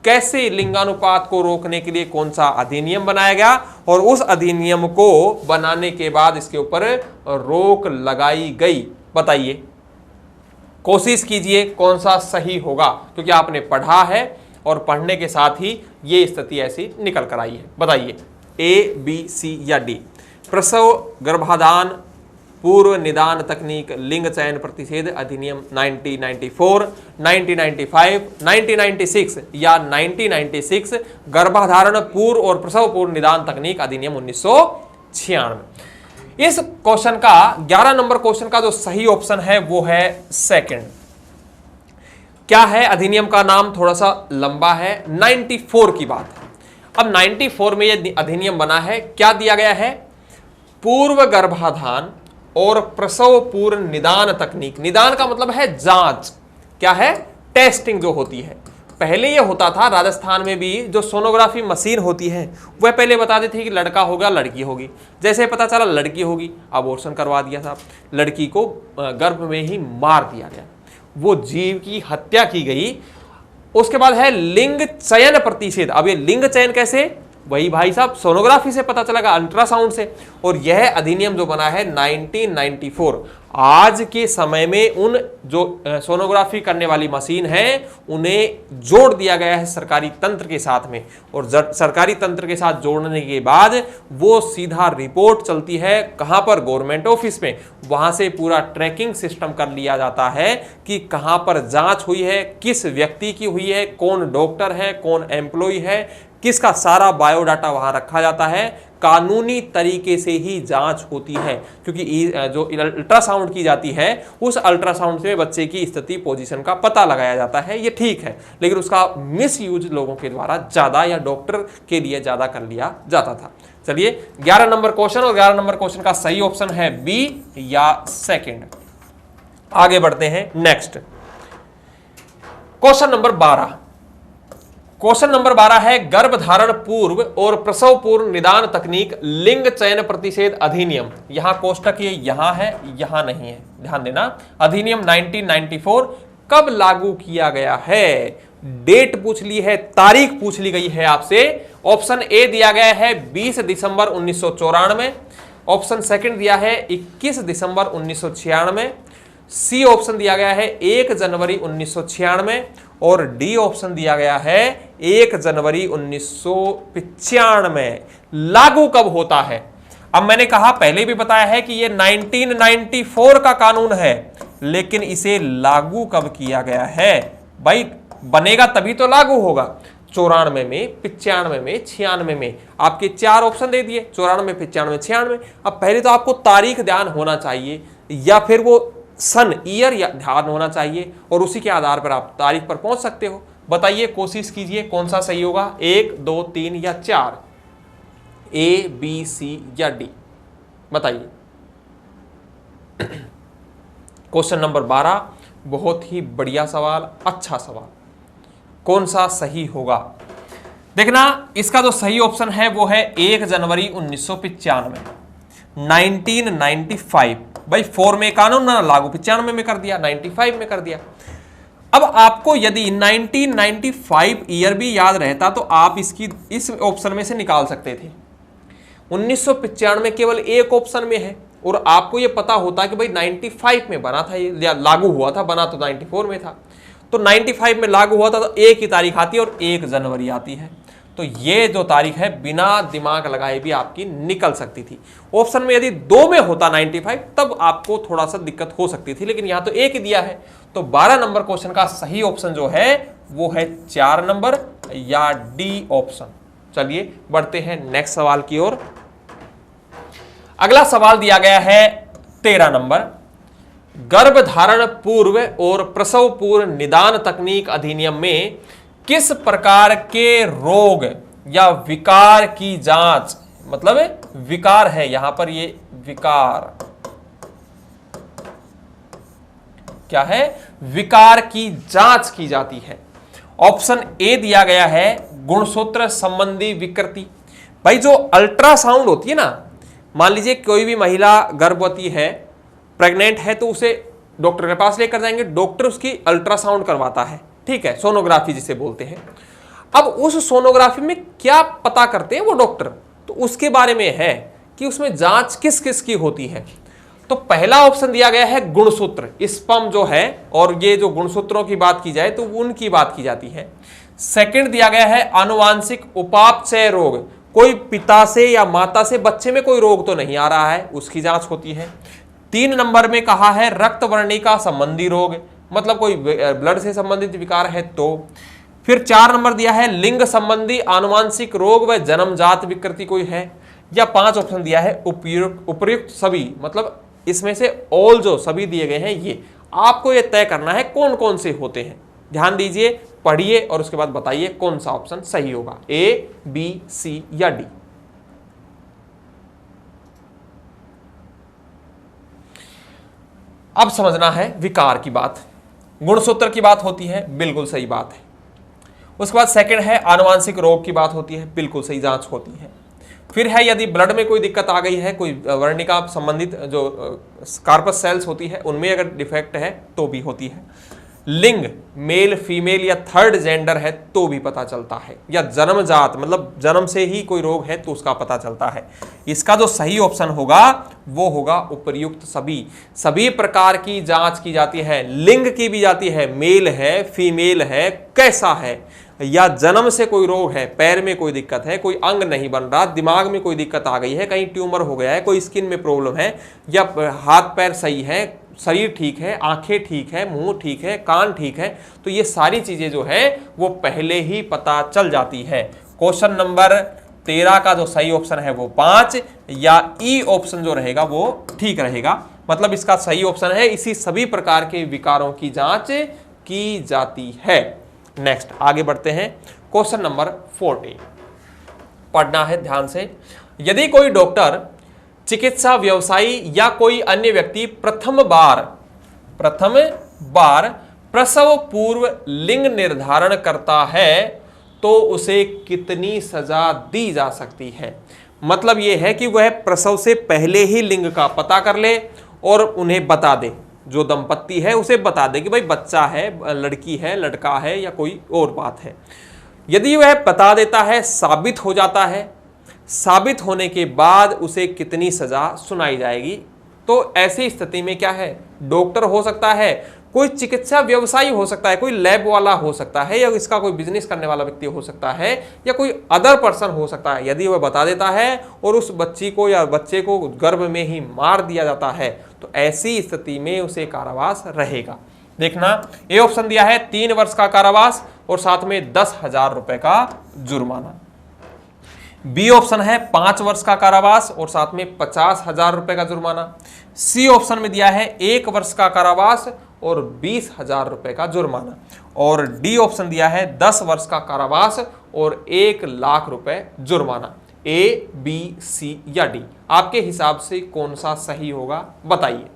कैसे लिंगानुपात को रोकने के लिए कौन सा अधिनियम बनाया गया, और उस अधिनियम को बनाने के बाद इसके ऊपर रोक लगाई गई, बताइए, कोशिश कीजिए कौन सा सही होगा, क्योंकि आपने पढ़ा है और पढ़ने के साथ ही ये स्थिति ऐसी निकल कर आई है। बताइए ए बी सी या डी। प्रसव गर्भाधान पूर्व निदान तकनीक लिंग चयन प्रतिषेध अधिनियम 1994, 1995, 1996 या 1996 गर्भाधारण पूर्व और प्रसव पूर्व निदान तकनीक अधिनियम 1996। इस क्वेश्चन का 11 नंबर क्वेश्चन का जो सही ऑप्शन है वो है सेकंड। क्या है अधिनियम का नाम, थोड़ा सा लंबा है, 94 की बात है। अब 94 में ये अधिनियम बना है, क्या दिया गया है? पूर्व गर्भाधान और प्रसव पूर्व निदान तकनीक। निदान का मतलब है जांच, क्या है? टेस्टिंग जो होती है। पहले ये होता था राजस्थान में भी, जो सोनोग्राफी मशीन होती है वह पहले बता देती थी कि लड़का होगा लड़की होगी। जैसे पता चला लड़की होगी, अबॉर्शन करवा दिया साहब, लड़की को गर्भ में ही मार दिया गया, वो जीव की हत्या की गई। उसके बाद है लिंग चयन प्रतिषेध। अब ये लिंग चयन कैसे, वही भाई साहब सोनोग्राफी से पता चलेगा, अल्ट्रासाउंड से। और यह अधिनियम जो बना है 1994, आज के समय में उन जो सोनोग्राफी करने वाली मशीन है उन्हें जोड़ दिया गया है सरकारी तंत्र के साथ में। और सरकारी तंत्र के साथ जोड़ने के बाद वो सीधा रिपोर्ट चलती है कहां पर, गवर्नमेंट ऑफिस में। वहां से पूरा ट्रैकिंग सिस्टम कर लिया जाता है कि कहां पर जांच हुई है, किस व्यक्ति की हुई है, कौन डॉक्टर है, कौन एम्प्लॉय है, किसका सारा बायोडाटा वहां रखा जाता है। कानूनी तरीके से ही जांच होती है, क्योंकि जो अल्ट्रासाउंड की जाती है उस अल्ट्रासाउंड से बच्चे की स्थिति, पोजीशन का पता लगाया जाता है, ये ठीक है। लेकिन उसका मिस यूज लोगों के द्वारा ज्यादा या डॉक्टर के लिए ज्यादा कर लिया जाता था। चलिए 11 नंबर क्वेश्चन, और 11 नंबर क्वेश्चन का सही ऑप्शन है बी या सेकंड। आगे बढ़ते हैं next question number 12। Question number 12 है गर्भधारण पूर्व और प्रसव पूर्व निदान तकनीक लिंग चयन प्रतिषेध अधिनियम। यहां कोष्टक ये यहां है, यहां नहीं है, ध्यान देना। अधिनियम 1994 कब लागू किया गया है, डेट पूछ ली है, तारीख पूछ ली गई है आपसे। ऑप्शन ए दिया गया है 20 दिसंबर 1994, ऑप्शन सेकंड दिया है 21 दिसंबर 1996, सी ऑप्शन दिया गया है 1 जनवरी 1996, और डी ऑप्शन दिया गया है 1 जनवरी 1995। लागू कब होता है? अब मैंने कहा, पहले भी बताया है कि ये 1994 का कानून है, लेकिन इसे लागू कब किया गया है? भाई बनेगा तभी तो लागू होगा। 94 में, 95 में, 96 में, आपके 4 ऑप्शन दे दिए, 94, 95, 96। अब पहले तो आपको तारीख ध्यान होना चाहिए, या फिर वो सन, ईयर या ध्यान होना चाहिए, और उसी के आधार पर आप तारीख पर पहुंच सकते हो। बताइए, कोशिश कीजिए कौन सा सही होगा, 1, 2, 3 या 4, ए, बी, सी या डी, बताइए। क्वेश्चन नंबर 12 बहुत ही बढ़िया सवाल, अच्छा सवाल। कौन सा सही होगा? देखना, इसका जो सही ऑप्शन है वो है 1 जनवरी 1995, 1995। भाई 4 में कानून ना लागू, 95 में कर दिया, 95 में कर दिया। अब आपको यदि 1995 ईयर भी याद रहता तो आप इस ऑप्शन में से निकाल सकते थे। 1995 केवल एक ऑप्शन में है, और आपको यह पता होता कि भाई 95 में बना था, ये लागू हुआ था, बना तो 94 में था। तो 95 में लागू हुआ था तो एक ही तारीख आती है और 1 जनवरी आती है। तो ये जो तारीख है बिना दिमाग लगाए भी आपकी निकल सकती थी। ऑप्शन में यदि 2 में होता 95 तब आपको थोड़ा सा दिक्कत हो सकती थी, लेकिन यहां तो एक ही दिया है। तो 12 नंबर क्वेश्चन का सही ऑप्शन जो है वो है 4 नंबर या डी ऑप्शन। चलिए बढ़ते हैं नेक्स्ट सवाल की ओर। अगला सवाल दिया गया है 13 नंबर, गर्भधारण पूर्व और प्रसव पूर्व निदान तकनीक अधिनियम में किस प्रकार के रोग या विकार की जांच, मतलब विकार है यहां पर, ये विकार क्या है, विकार की जांच की जाती है। ऑप्शन ए दिया गया है गुणसूत्र संबंधी विकृति। भाई जो अल्ट्रासाउंड होती है ना, मान लीजिए कोई भी महिला गर्भवती है, प्रेग्नेंट है, तो उसे डॉक्टर के पास लेकर जाएंगे, डॉक्टर उसकी अल्ट्रासाउंड करवाता है, ठीक है, सोनोग्राफी जिसे बोलते हैं। अब उस सोनोग्राफी में क्या पता करते हैं वो डॉक्टर, तो उसके बारे में है कि उसमें जांच किस किस की होती है। तो पहला ऑप्शन दिया गया है गुणसूत्र, स्पर्म जो है, और ये जो गुणसूत्रों की बात की जाए तो उनकी बात की जाती है। सेकंड दिया गया है आनुवांशिक उपापचय रोग, कोई पिता से या माता से बच्चे में कोई रोग तो नहीं आ रहा है, उसकी जांच होती है। 3 नंबर में कहा है रक्त वर्णिका संबंधी रोग, मतलब कोई ब्लड से संबंधित विकार है तो। फिर 4 नंबर दिया है लिंग संबंधी आनुवांशिक रोग व जन्मजात विकृति कोई है, या 5 ऑप्शन दिया है उपयुक्त सभी, मतलब इसमें से ऑल जो सभी दिए गए हैं ये। आपको ये तय करना है कौन कौन से होते हैं। ध्यान दीजिए, पढ़िए और उसके बाद बताइए कौन सा ऑप्शन सही होगा, ए, बी, सी या डी। अब समझना है विकार की बात, गुणसूत्र की बात होती है, बिल्कुल सही बात है। उसके बाद सेकंड है आनुवांशिक रोग की बात होती है, बिल्कुल सही, जांच होती है। फिर है यदि ब्लड में कोई दिक्कत आ गई है, कोई वर्णिका संबंधित जो कार्पस सेल्स होती है उनमें अगर डिफेक्ट है तो भी होती है। लिंग मेल फीमेल या थर्ड जेंडर है तो भी पता चलता है, या जन्मजात मतलब जन्म से ही कोई रोग है तो उसका पता चलता है। इसका जो सही ऑप्शन होगा वो होगा उपर्युक्त सभी प्रकार की जांच की जाती है, लिंग की भी जाती है, मेल है फीमेल है कैसा है, या जन्म से कोई रोग है, पैर में कोई दिक्कत है, कोई अंग नहीं बन रहा, दिमाग में कोई दिक्कत आ गई है, कहीं ट्यूमर हो गया है, कोई स्किन में प्रॉब्लम है, या हाथ पैर सही है, शरीर ठीक है, आंखें ठीक है, मुंह ठीक है, कान ठीक है, तो ये सारी चीजें जो है वो पहले ही पता चल जाती है। क्वेश्चन नंबर 13 का जो सही ऑप्शन है वो 5 या ई ऑप्शन जो रहेगा वो ठीक रहेगा, मतलब इसका सही ऑप्शन है इसी सभी प्रकार के विकारों की जांच की जाती है। नेक्स्ट आगे बढ़ते हैं, क्वेश्चन नंबर 14 पढ़ना है ध्यान से। यदि कोई डॉक्टर, चिकित्सा व्यवसायी या कोई अन्य व्यक्ति प्रथम बार प्रसव पूर्व लिंग निर्धारण करता है तो उसे कितनी सजा दी जा सकती है। मतलब यह है कि वह प्रसव से पहले ही लिंग का पता कर ले और उन्हें बता दे, जो दंपत्ति है उसे बता दे कि भाई बच्चा है, लड़की है, लड़का है या कोई और बात है। यदि वह बता देता है, साबित हो जाता है, साबित होने के बाद उसे कितनी सजा सुनाई जाएगी। तो ऐसी स्थिति में क्या है, डॉक्टर हो सकता है, कोई चिकित्सा व्यवसायी हो सकता है, कोई लैब वाला हो सकता है, या इसका कोई बिजनेस करने वाला व्यक्ति हो सकता है, या कोई अदर पर्सन हो सकता है। यदि वह बता देता है और उस बच्ची को या बच्चे को गर्भ में ही मार दिया जाता है तो ऐसी स्थिति में उसे कारावास रहेगा। देखना, ए ऑप्शन दिया है 3 वर्ष का कारावास और साथ में 10,000 रुपए का जुर्माना। बी ऑप्शन है 5 वर्ष का कारावास और साथ में 50,000 रुपए का जुर्माना। सी ऑप्शन में दिया है 1 वर्ष का कारावास और 20,000 रुपए का जुर्माना। और डी ऑप्शन दिया है 10 वर्ष का कारावास और 1 लाख रुपए जुर्माना। ए, बी, सी या डी, आपके हिसाब से कौन सा सही होगा बताइए।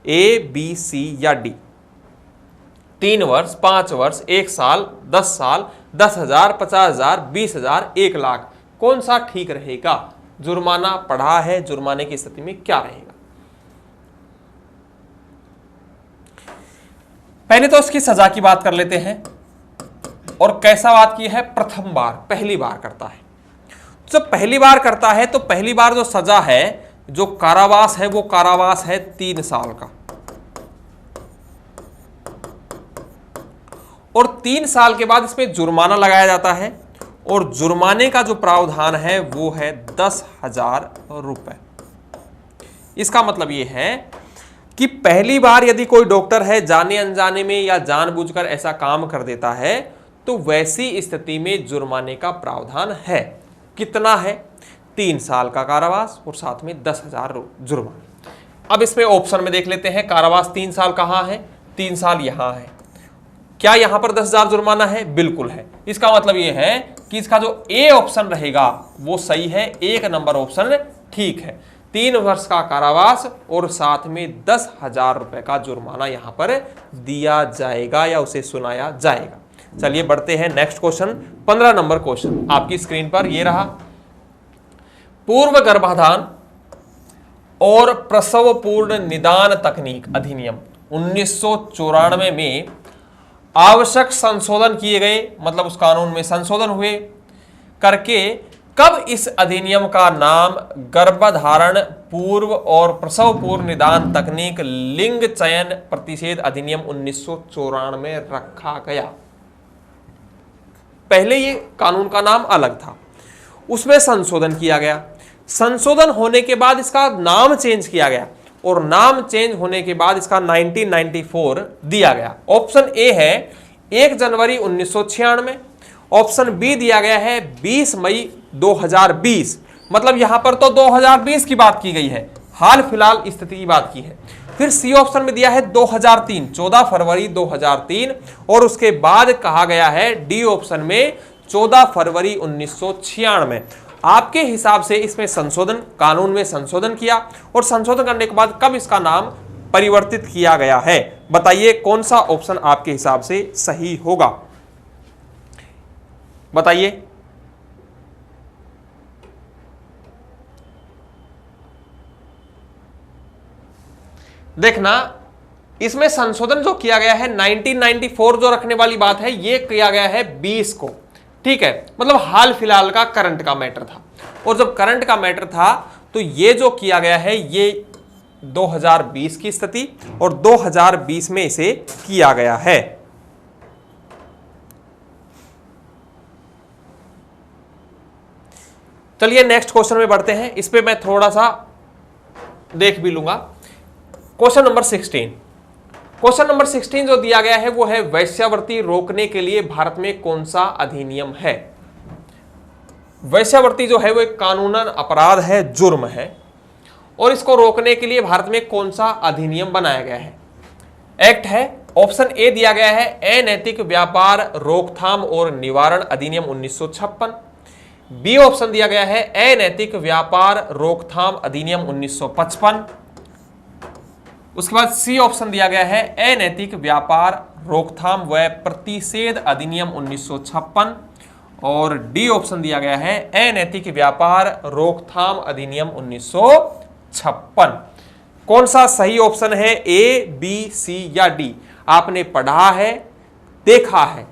ए, बी, सी या डी। 3 वर्ष, 5 वर्ष, 1 साल, 10 साल, 10,000, 50,000, 20,000, 1 लाख, कौन सा ठीक रहेगा। जुर्माना पढ़ा है, जुर्माने की स्थिति में क्या रहेगा। पहले तो इसकी सजा की बात कर लेते हैं, और कैसा बात की है, प्रथम बार, पहली बार करता है। जब पहली बार करता है तो पहली बार जो सजा है, जो कारावास है, वो कारावास है 3 साल का, और 3 साल के बाद इसमें जुर्माना लगाया जाता है, और जुर्माने का जो प्रावधान है वो है 10,000 रुपए। इसका मतलब ये है कि पहली बार यदि कोई डॉक्टर है जाने अनजाने में या जानबूझकर ऐसा काम कर देता है तो वैसी स्थिति में जुर्माने का प्रावधान है। कितना है, 3 साल का कारावास और साथ में 10,000 जुर्माना। अब इसमें ऑप्शन में देख लेते हैं, कारावास 3 साल कहां है, 3 साल यहां है। क्या यहां पर 10,000 जुर्माना है, बिल्कुल है। इसका मतलब यह है कि इसका जो ए ऑप्शन रहेगा वो सही है, 1 नंबर ऑप्शन ठीक है। 3 वर्ष का कारावास और साथ में 10,000 रुपए का जुर्माना यहां पर दिया जाएगा या उसे सुनाया जाएगा। चलिए बढ़ते हैं नेक्स्ट क्वेश्चन, 15 नंबर क्वेश्चन आपकी स्क्रीन पर ये रहा। पूर्व गर्भाधान और प्रसव पूर्ण निदान तकनीक अधिनियम 1994 में आवश्यक संशोधन किए गए, मतलब उस कानून में संशोधन हुए करके कब इस अधिनियम का नाम गर्भधारण पूर्व और प्रसव पूर्व निदान तकनीक लिंग चयन प्रतिषेध अधिनियम 1994 में रखा गया। पहले ये कानून का नाम अलग था, उसमें संशोधन किया गया, संशोधन होने के बाद इसका नाम चेंज किया गया और नाम चेंज होने के बाद इसका 1994 दिया गया। ऑप्शन ए है 1 जनवरी 1996, ऑप्शन बी दिया गया है 20 मई 2020, मतलब यहां पर तो 2020 की बात की गई है, हाल फिलहाल स्थिति की बात की है। फिर सी ऑप्शन में दिया है 2003, 14 फरवरी 2003, और उसके बाद कहा गया है डी ऑप्शन में 14 फरवरी 1996। आपके हिसाब से इसमें संशोधन, कानून में संशोधन किया और संशोधन करने के बाद कब इसका नाम परिवर्तित किया गया है, बताइए कौन सा ऑप्शन आपके हिसाब से सही होगा, बताइए। देखना इसमें संशोधन जो किया गया है 1994 जो रखने वाली बात है, ये किया गया है 20 को, ठीक है, मतलब हाल फिलहाल का करंट का मैटर था। और जब करंट का मैटर था तो ये जो किया गया है ये 2020 की स्थिति और 2020 में इसे किया गया है। चलिए नेक्स्ट क्वेश्चन में बढ़ते हैं, इस पे मैं थोड़ा सा देख भी लूंगा। क्वेश्चन नंबर 16, क्वेश्चन नंबर 16 जो दिया गया है वो है वेश्यावृत्ति रोकने के लिए भारत में कौन सा अधिनियम है। वेश्यावृत्ति जो है वो एक कानूनन अपराध है, जुर्म है, और इसको रोकने के लिए भारत में कौन सा अधिनियम बनाया गया है। एक्ट है, ऑप्शन ए दिया गया है अनैतिक व्यापार रोकथाम और निवारण अधिनियम 1956, बी ऑप्शन दिया गया है अनैतिक व्यापार रोकथाम अधिनियम 1955, उसके बाद सी ऑप्शन दिया गया है अनैतिक व्यापार रोकथाम व प्रतिषेध अधिनियम 1956, और डी ऑप्शन दिया गया है अनैतिक व्यापार रोकथाम अधिनियम 1956। कौन सा सही ऑप्शन है, ए, बी, सी या डी? आपने पढ़ा है, देखा है,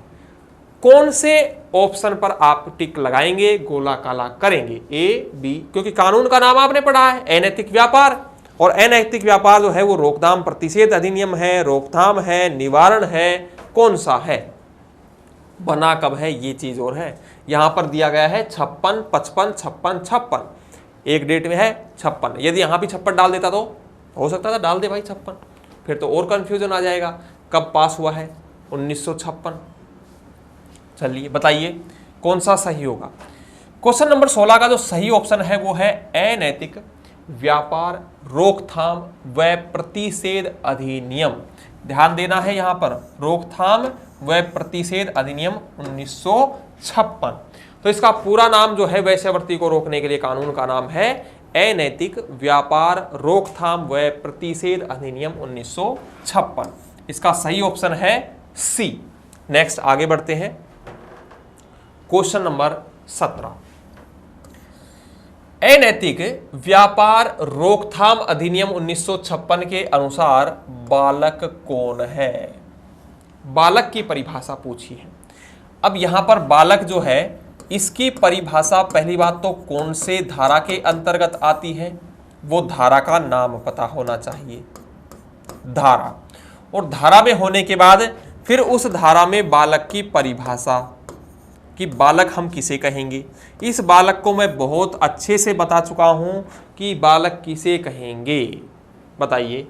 कौन से ऑप्शन पर आप टिक लगाएंगे, गोला काला करेंगे? ए, बी, क्योंकि कानून का नाम आपने पढ़ा है अनैतिक व्यापार, और अनैतिक व्यापार जो है वो रोकथाम प्रतिषेध अधिनियम है, रोकथाम है, निवारण है, कौन सा है, बना कब है, ये चीज और है। यहां पर दिया गया है 56, 55, 56, 56, एक डेट में है 56। यदि यहां भी 56 डाल देता तो हो सकता था, डाल दे भाई 56, फिर तो और कंफ्यूजन आ जाएगा। कब पास हुआ है? 1956। चलिए बताइए कौन सा सही होगा। क्वेश्चन नंबर 16 का जो सही ऑप्शन है वो है अनैतिक व्यापार रोकथाम व प्रतिषेध अधिनियम। ध्यान देना है यहां पर, रोकथाम व प्रतिषेध अधिनियम 1956। तो इसका पूरा नाम जो है वेश्यावृत्ति को रोकने के लिए कानून का नाम है अनैतिक व्यापार रोकथाम व प्रतिषेध अधिनियम 1956। इसका सही ऑप्शन है सी। नेक्स्ट आगे बढ़ते हैं, क्वेश्चन नंबर 17, अनैतिक व्यापार रोकथाम अधिनियम 1956 के अनुसार बालक कौन है? बालक की परिभाषा पूछी है। अब यहां पर बालक जो है इसकी परिभाषा, पहली बात तो कौन से धारा के अंतर्गत आती है, वो धारा का नाम पता होना चाहिए, धारा, और धारा में होने के बाद फिर उस धारा में बालक की परिभाषा कि बालक हम किसे कहेंगे। इस बालक को मैं बहुत अच्छे से बता चुका हूं कि बालक किसे कहेंगे, बताइए।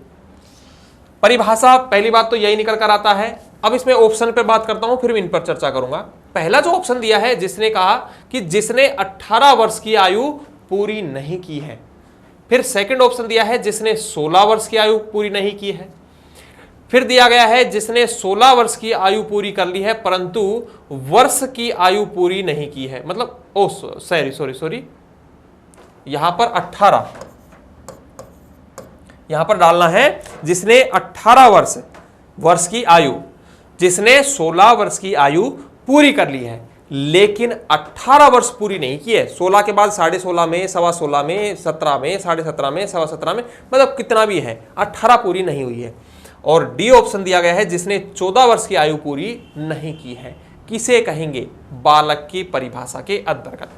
परिभाषा पहली बात तो यही निकल कर आता है। अब इसमें ऑप्शन पे बात करता हूं, फिर इन पर चर्चा करूंगा। पहला जो ऑप्शन दिया है, जिसने कहा कि जिसने 18 वर्ष की आयु पूरी नहीं की है। फिर सेकंड ऑप्शन दिया है जिसने 16 वर्ष की आयु पूरी नहीं की है। फिर दिया गया है जिसने 16 वर्ष की आयु पूरी कर ली है परंतु वर्ष की आयु पूरी नहीं की है, मतलब सॉरी यहां पर 18, यहां पर डालना है जिसने 18 वर्ष की आयु, जिसने 16 वर्ष की आयु पूरी कर ली है लेकिन 18 वर्ष पूरी नहीं की है। 16 के बाद 16.5 में, 16.25 में, 17 में, 17.5 में, 17.25 में, मतलब कितना भी है, 18 पूरी नहीं हुई है। और डी ऑप्शन दिया गया है जिसने 14 वर्ष की आयु पूरी नहीं की है। किसे कहेंगे? बालक की परिभाषा के अंतर्गत।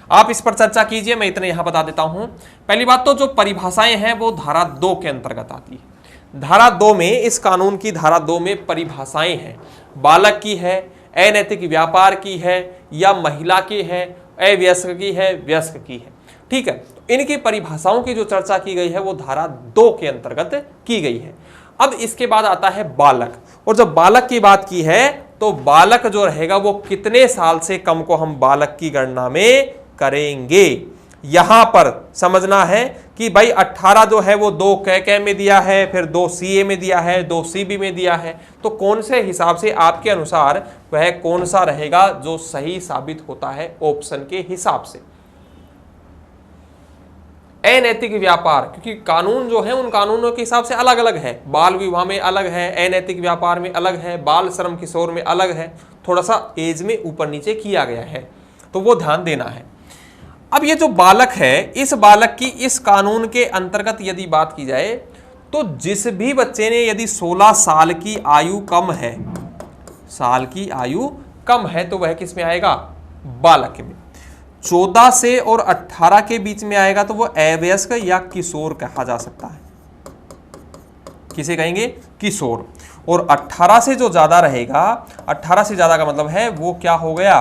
आप इस पर चर्चा कीजिए, मैं इतने यहां बता देता हूं। पहली बात तो जो परिभाषाएं हैं वो धारा 2 के अंतर्गत आती है। धारा 2 में, इस कानून की धारा 2 में परिभाषाएं हैं, बालक की है, अनैतिक व्यापार की है, या महिला की है, अवयस्क की है, वयस्क की है, ठीक है। तो इनकी परिभाषाओं की जो चर्चा की गई है वो धारा 2 के अंतर्गत की गई है। अब इसके बाद आता है बालक, और जब बालक की बात की है तो बालक जो रहेगा वो कितने साल से कम को हम बालक की गणना में करेंगे। यहां पर समझना है कि भाई 18 जो है वो 2 क में दिया है, फिर 2 CA में दिया है, 2 CB में दिया है, तो कौन से हिसाब से आपके अनुसार वह कौन सा रहेगा जो सही साबित होता है ऑप्शन के हिसाब से। अनैतिक व्यापार, क्योंकि कानून जो है उन कानूनों के हिसाब से अलग अलग है, बाल विवाह में अलग है, अनैतिक व्यापार में अलग है, बाल श्रम किशोर में अलग है, थोड़ा सा एज में ऊपर नीचे किया गया है, तो वो ध्यान देना है। अब ये जो बालक है, इस बालक की इस कानून के अंतर्गत यदि बात की जाए तो जिस भी बच्चे ने यदि 16 साल की आयु कम है, साल की आयु कम है, तो वह किस में आएगा? बालक में। 14 से और 18 के बीच में आएगा तो वो अवयस्क या किशोर कहा जा सकता है। किसे कहेंगे? किशोर। और 18 से जो ज्यादा रहेगा, 18 से ज्यादा का मतलब है वो क्या हो गया?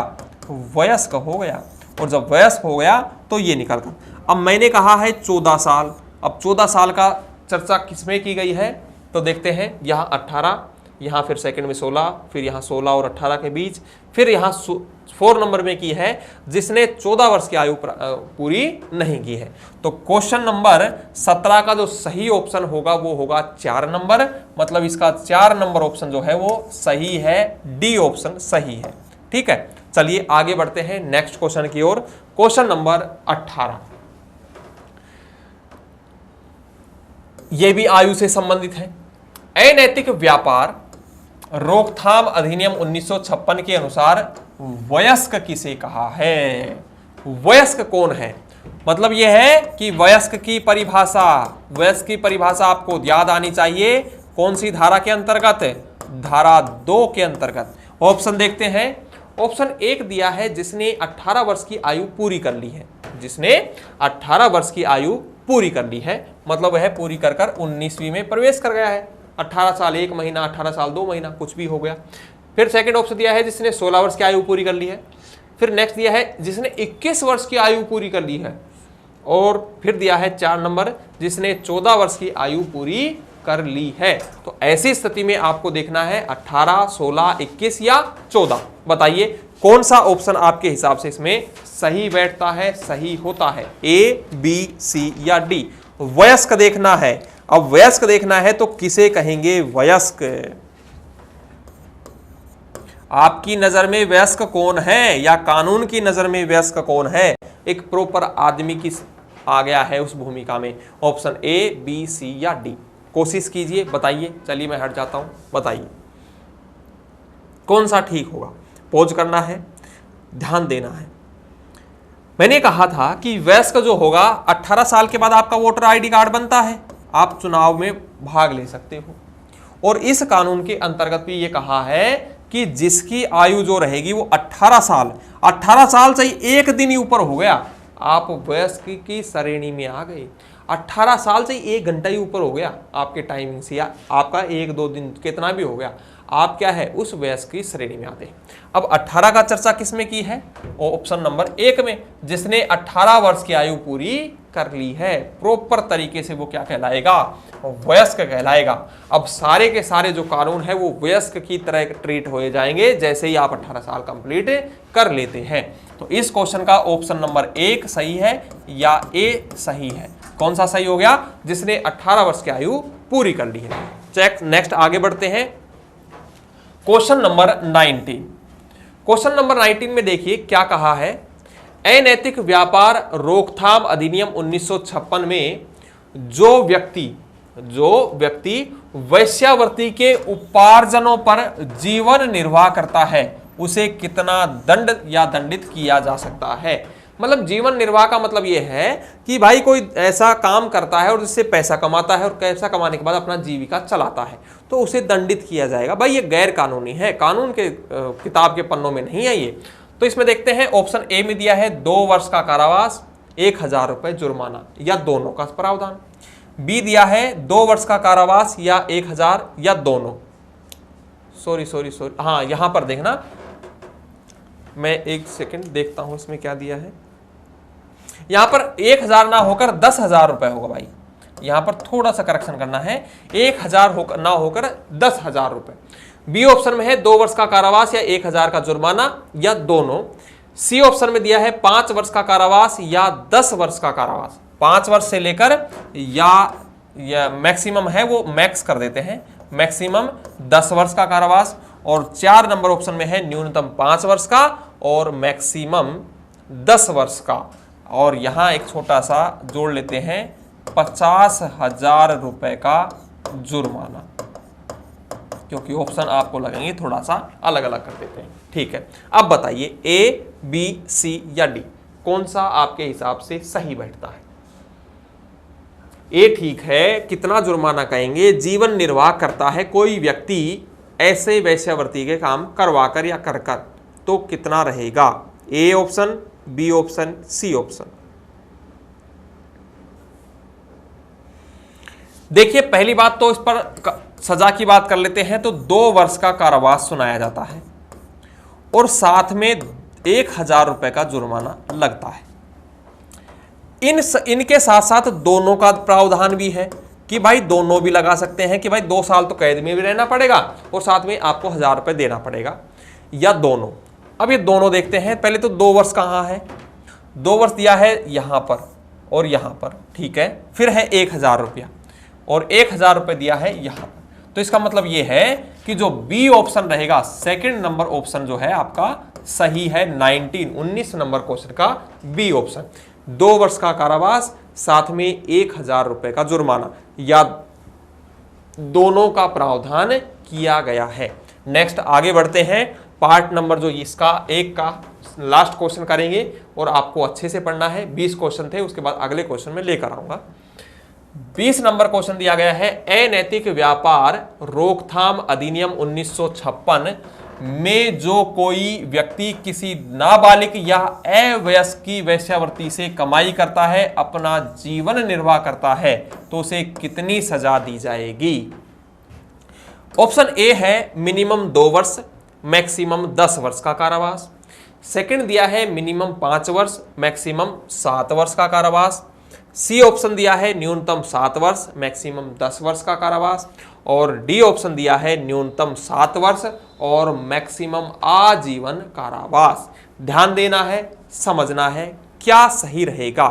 वयस्क हो गया। और जब वयस्क हो गया तो ये निकल कर, अब मैंने कहा है 14 साल, अब 14 साल का चर्चा किसमें की गई है? तो देखते हैं, यहाँ 18, यहाँ फिर सेकंड में 16, फिर यहाँ 16 और 18 के बीच, फिर यहाँ 4 नंबर में की है जिसने 14 वर्ष की आयु पूरी नहीं की है। तो क्वेश्चन नंबर 17 का जो सही ऑप्शन होगा वो होगा 4 नंबर, मतलब इसका 4 नंबर ऑप्शन जो है वो सही है, डी ऑप्शन सही है। ठीक है, चलिए आगे बढ़ते हैं नेक्स्ट क्वेश्चन की ओर। क्वेश्चन नंबर 18, यह भी आयु से संबंधित है। अनैतिक व्यापार रोकथाम अधिनियम 1956 के अनुसार वयस्क किसे कहा है? वयस्क कौन है? मतलब यह है कि वयस्क की परिभाषा, वयस्क की परिभाषा आपको याद आनी चाहिए। कौन सी धारा के अंतर्गत? धारा 2 के अंतर्गत। ऑप्शन देखते हैं। ऑप्शन 1 दिया है जिसने 18 वर्ष की आयु पूरी कर ली है, जिसने 18 वर्ष की आयु पूरी कर ली है, मतलब वह पूरी कर 19वीं में प्रवेश कर गया है। 18 साल 1 महीना, 18 साल 2 महीना, कुछ भी हो गया। फिर सेकंड ऑप्शन दिया है जिसने 16 वर्ष की आयु पूरी कर ली है। फिर नेक्स्ट दिया है जिसने 21 वर्ष की आयु पूरी कर ली है। और फिर दिया है 4 नंबर जिसने 14 वर्ष की आयु पूरी कर ली है। तो ऐसी स्थिति में आपको देखना है 18, 16, 21 या 14। बताइए कौन सा ऑप्शन आपके हिसाब से इसमें सही बैठता है, सही होता है? ए, बी, सी या डी? वयस्क देखना है। अब वयस्क देखना है तो किसे कहेंगे वयस्क? आपकी नजर में वयस्क कौन है, या कानून की नजर में वयस्क कौन है? एक प्रॉपर आदमी की आ गया है उस भूमिका में। ऑप्शन ए, बी, सी या डी? कोशिश कीजिए, बताइए। चलिए मैं हट जाता हूं, बताइए कौन सा ठीक होगा। पॉज करना है, ध्यान देना है। मैंने कहा था कि वयस्क जो होगा 18 साल के बाद आपका वोटर आईडी कार्ड बनता है, आप चुनाव में भाग ले सकते हो। और इस कानून के अंतर्गत भी ये कहा है कि जिसकी आयु जो रहेगी वो 18 साल से 1 दिन ही ऊपर हो गया, आप वयस्क की श्रेणी में आ गए। 18 साल से 1 घंटा ही ऊपर हो गया आपके टाइमिंग से, या आपका 1-2 दिन कितना भी हो गया, आप क्या है उस वयस्क की श्रेणी में आते हैं। अब 18 का चर्चा किसमें की है? ऑप्शन नंबर 1 में, जिसने 18 वर्ष की आयु पूरी कर ली है। प्रॉपर तरीके से वो क्या कहलाएगा? वयस्क कहलाएगा। अब सारे के सारे जो कानून है वो वयस्क की तरह ट्रीट हो जाएंगे जैसे ही आप 18 साल कंप्लीट कर लेते हैं। तो इस क्वेश्चन का ऑप्शन नंबर 1 सही है या ए सही है? कौन सा सही हो गया? जिसने 18 वर्ष की आयु पूरी कर ली है। चेक, नेक्स्ट आगे बढ़ते हैं। Question number 19। क्वेश्चन नंबर 19 में देखिए क्या कहा है। अनैतिक व्यापार रोकथाम अधिनियम 1956 में जो व्यक्ति वेश्यावृत्ति के उपार्जनों पर जीवन निर्वाह करता है उसे कितना दंड या दंडित किया जा सकता है? मतलब जीवन निर्वाह का मतलब यह है कि भाई कोई ऐसा काम करता है और जिससे पैसा कमाता है और पैसा कमाने के बाद अपना जीविका चलाता है तो उसे दंडित किया जाएगा। भाई ये गैर कानूनी है, कानून के किताब के पन्नों में नहीं है ये। तो इसमें देखते हैं, ऑप्शन ए में दिया है 2 वर्ष का कारावास, 1000 रुपए जुर्माना या दोनों का प्रावधान। बी दिया है 2 वर्ष का कारावास या 1000 या दोनों। सॉरी, हाँ यहां पर देखना, मैं एक सेकंड देखता हूं इसमें क्या दिया है। यहां पर 1000 ना होकर 10,000 रुपए होगा भाई, यहां पर थोड़ा सा करेक्शन करना है। 1000 ना होकर 10,000 रुपए। बी ऑप्शन में है 2 वर्ष का कारावास या 1000 का जुर्माना या दोनों। सी ऑप्शन में दिया है 5 वर्ष का कारावास या 10 वर्ष का कारावास। 5 वर्ष से लेकर या मैक्सिमम है वो मैक्स कर देते हैं, मैक्सिमम 10 वर्ष का कारावास। और 4 नंबर ऑप्शन में है न्यूनतम 5 वर्ष का और मैक्सिमम 10 वर्ष का। और यहां एक छोटा सा जोड़ लेते हैं, 50,000 रुपए का जुर्माना, क्योंकि ऑप्शन आपको लगेंगे थोड़ा सा अलग अलग कर देते हैं। ठीक है, अब बताइए ए, बी, सी या डी कौन सा आपके हिसाब से सही बैठता है? ए ठीक है। कितना जुर्माना कहेंगे? जीवन निर्वाह करता है कोई व्यक्ति ऐसे वेश्यावृत्ति के काम करवाकर या कर कर, तो कितना रहेगा? A option, B option, C option. देखिए पहली बात तो इस पर सजा की बात कर लेते हैं तो 2 वर्ष का कारावास सुनाया जाता है और साथ में 1000 रुपए का जुर्माना लगता है। इनके साथ साथ दोनों का प्रावधान भी है कि भाई दोनों भी लगा सकते हैं कि भाई 2 साल तो कैद में भी रहना पड़ेगा और साथ में आपको 1000 रुपए देना पड़ेगा, या दोनों। अब ये दोनों देखते हैं। पहले तो 2 वर्ष कहाँ है? 2 वर्ष दिया है यहां पर और यहां पर, ठीक है। फिर है 1000 रुपया और 1000 रुपये दिया है यहां पर। तो इसका मतलब यह है कि जो बी ऑप्शन रहेगा, सेकंड नंबर ऑप्शन जो है आपका सही है। 19 नंबर क्वेश्चन का बी ऑप्शन। 2 वर्ष का कारावास, साथ में 1000 रुपए का जुर्माना, या दोनों का प्रावधान किया गया है। नेक्स्ट आगे बढ़ते हैं। पार्ट नंबर जो इसका 1 का लास्ट क्वेश्चन करेंगे और आपको अच्छे से पढ़ना है। 20 क्वेश्चन थे, उसके बाद अगले क्वेश्चन में लेकर आऊंगा। 20 नंबर क्वेश्चन दिया गया है, अनैतिक व्यापार रोकथाम अधिनियम 1956 में जो कोई व्यक्ति किसी नाबालिग या अवयस्क की वेश्यावृत्ति से कमाई करता है, अपना जीवन निर्वाह करता है, तो उसे कितनी सजा दी जाएगी? ऑप्शन ए है मिनिमम 2 वर्ष, मैक्सिमम 10 वर्ष का कारावास। सेकंड दिया है मिनिमम 5 वर्ष, मैक्सिमम 7 वर्ष का कारावास। सी ऑप्शन दिया है न्यूनतम 7 वर्ष, मैक्सिमम 10 वर्ष का कारावास। और डी ऑप्शन दिया है न्यूनतम 7 वर्ष और मैक्सिमम आजीवन कारावास। ध्यान देना है, समझना है क्या सही रहेगा।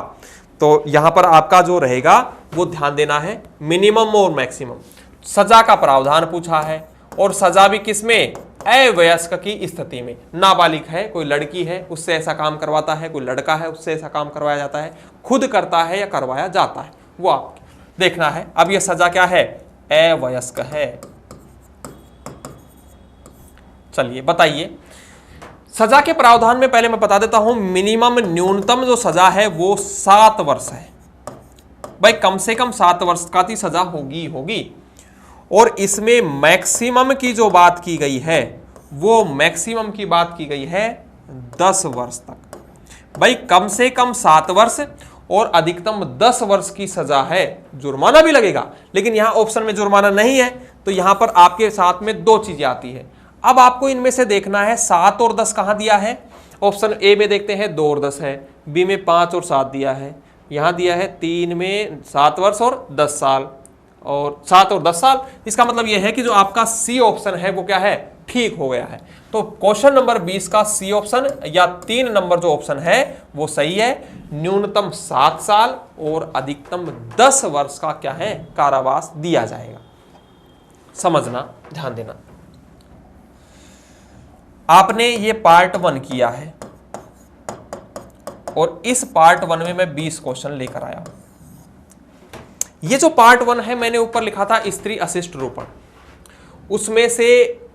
तो यहां पर आपका जो रहेगा वो ध्यान देना है, मिनिमम और मैक्सिमम। सजा का प्रावधान पूछा है और सजा भी किसमें? अवयस्क की स्थिति में। नाबालिग है, कोई लड़की है, उससे ऐसा काम करवाता है, कोई लड़का है, उससे ऐसा काम करवाया जाता है, खुद करता है या करवाया जाता है, वो आप देखना है। अब यह सजा क्या है? अवयस्क है। चलिए बताइए। सजा के प्रावधान में पहले मैं बता देता हूं, मिनिमम न्यूनतम जो सजा है वो 7 वर्ष है। भाई कम से कम 7 वर्ष का की सजा होगी। और इसमें मैक्सिमम की जो बात की गई है वो मैक्सिमम की बात की गई है 10 वर्ष तक। भाई कम से कम 7 वर्ष और अधिकतम 10 वर्ष की सजा है। जुर्माना भी लगेगा, लेकिन यहां ऑप्शन में जुर्माना नहीं है, तो यहां पर आपके साथ में 2 चीजें आती है। अब आपको इनमें से देखना है 7 और 10 कहां दिया है। ऑप्शन ए में देखते हैं 2 और 10 है, बी में 5 और 7 दिया है, यहां दिया है 3 में 7 वर्ष और 10 साल, और 7 और 10 साल। इसका मतलब यह है कि जो आपका सी ऑप्शन है वो क्या है? ठीक हो गया है। तो क्वेश्चन नंबर 20 का सी ऑप्शन या 3 नंबर जो ऑप्शन है वो सही है। न्यूनतम 7 साल और अधिकतम 10 वर्ष का क्या है? कारावास दिया जाएगा। समझना, ध्यान देना। आपने ये पार्ट 1 किया है और इस पार्ट 1 में मैं 20 क्वेश्चन लेकर आया। ये जो पार्ट 1 है मैंने ऊपर लिखा था स्त्री अशिष्ट रूपण, उसमें से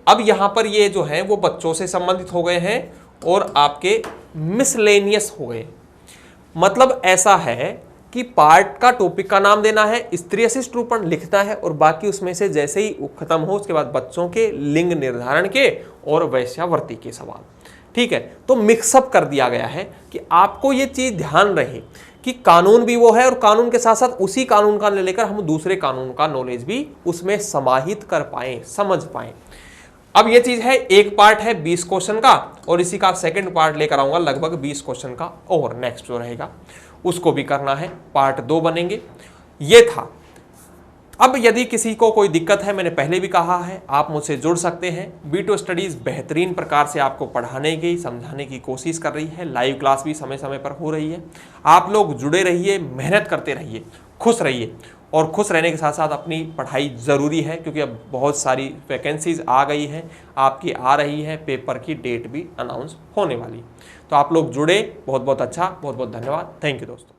अब यहां पर ये जो है वो बच्चों से संबंधित हो गए हैं और आपके मिसलेनियस हो गए। मतलब ऐसा है कि पार्ट का टॉपिक का नाम देना है, स्त्री अशिष्ट रूपण लिखना है, और बाकी उसमें से जैसे ही खत्म हो उसके बाद बच्चों के लिंग निर्धारण के और वैश्यावृत्ति के सवाल। ठीक है, तो मिक्सअप कर दिया गया है कि आपको ये चीज ध्यान रहे कि कानून भी वो है और कानून के साथ साथ उसी कानून का लेकर हम दूसरे कानून का नॉलेज भी उसमें समाहित कर पाए, समझ पाए। अब ये चीज है, एक पार्ट है 20 क्वेश्चन का और इसी का सेकंड पार्ट लेकर आऊंगा लगभग 20 क्वेश्चन का, और नेक्स्ट जो रहेगा उसको भी करना है, पार्ट 2 बनेंगे। ये था। अब यदि किसी को कोई दिक्कत है, मैंने पहले भी कहा है, आप मुझसे जुड़ सकते हैं। B2 स्टडीज बेहतरीन प्रकार से आपको पढ़ाने की, समझाने की कोशिश कर रही है। लाइव क्लास भी समय समय पर हो रही है। आप लोग जुड़े रहिए, मेहनत करते रहिए, खुश रहिए, और खुश रहने के साथ साथ अपनी पढ़ाई ज़रूरी है, क्योंकि अब बहुत सारी वैकेंसीज आ गई हैं, आपकी आ रही है, पेपर की डेट भी अनाउंस होने वाली। तो आप लोग जुड़े, बहुत बहुत अच्छा, बहुत बहुत धन्यवाद। थैंक यू दोस्तों।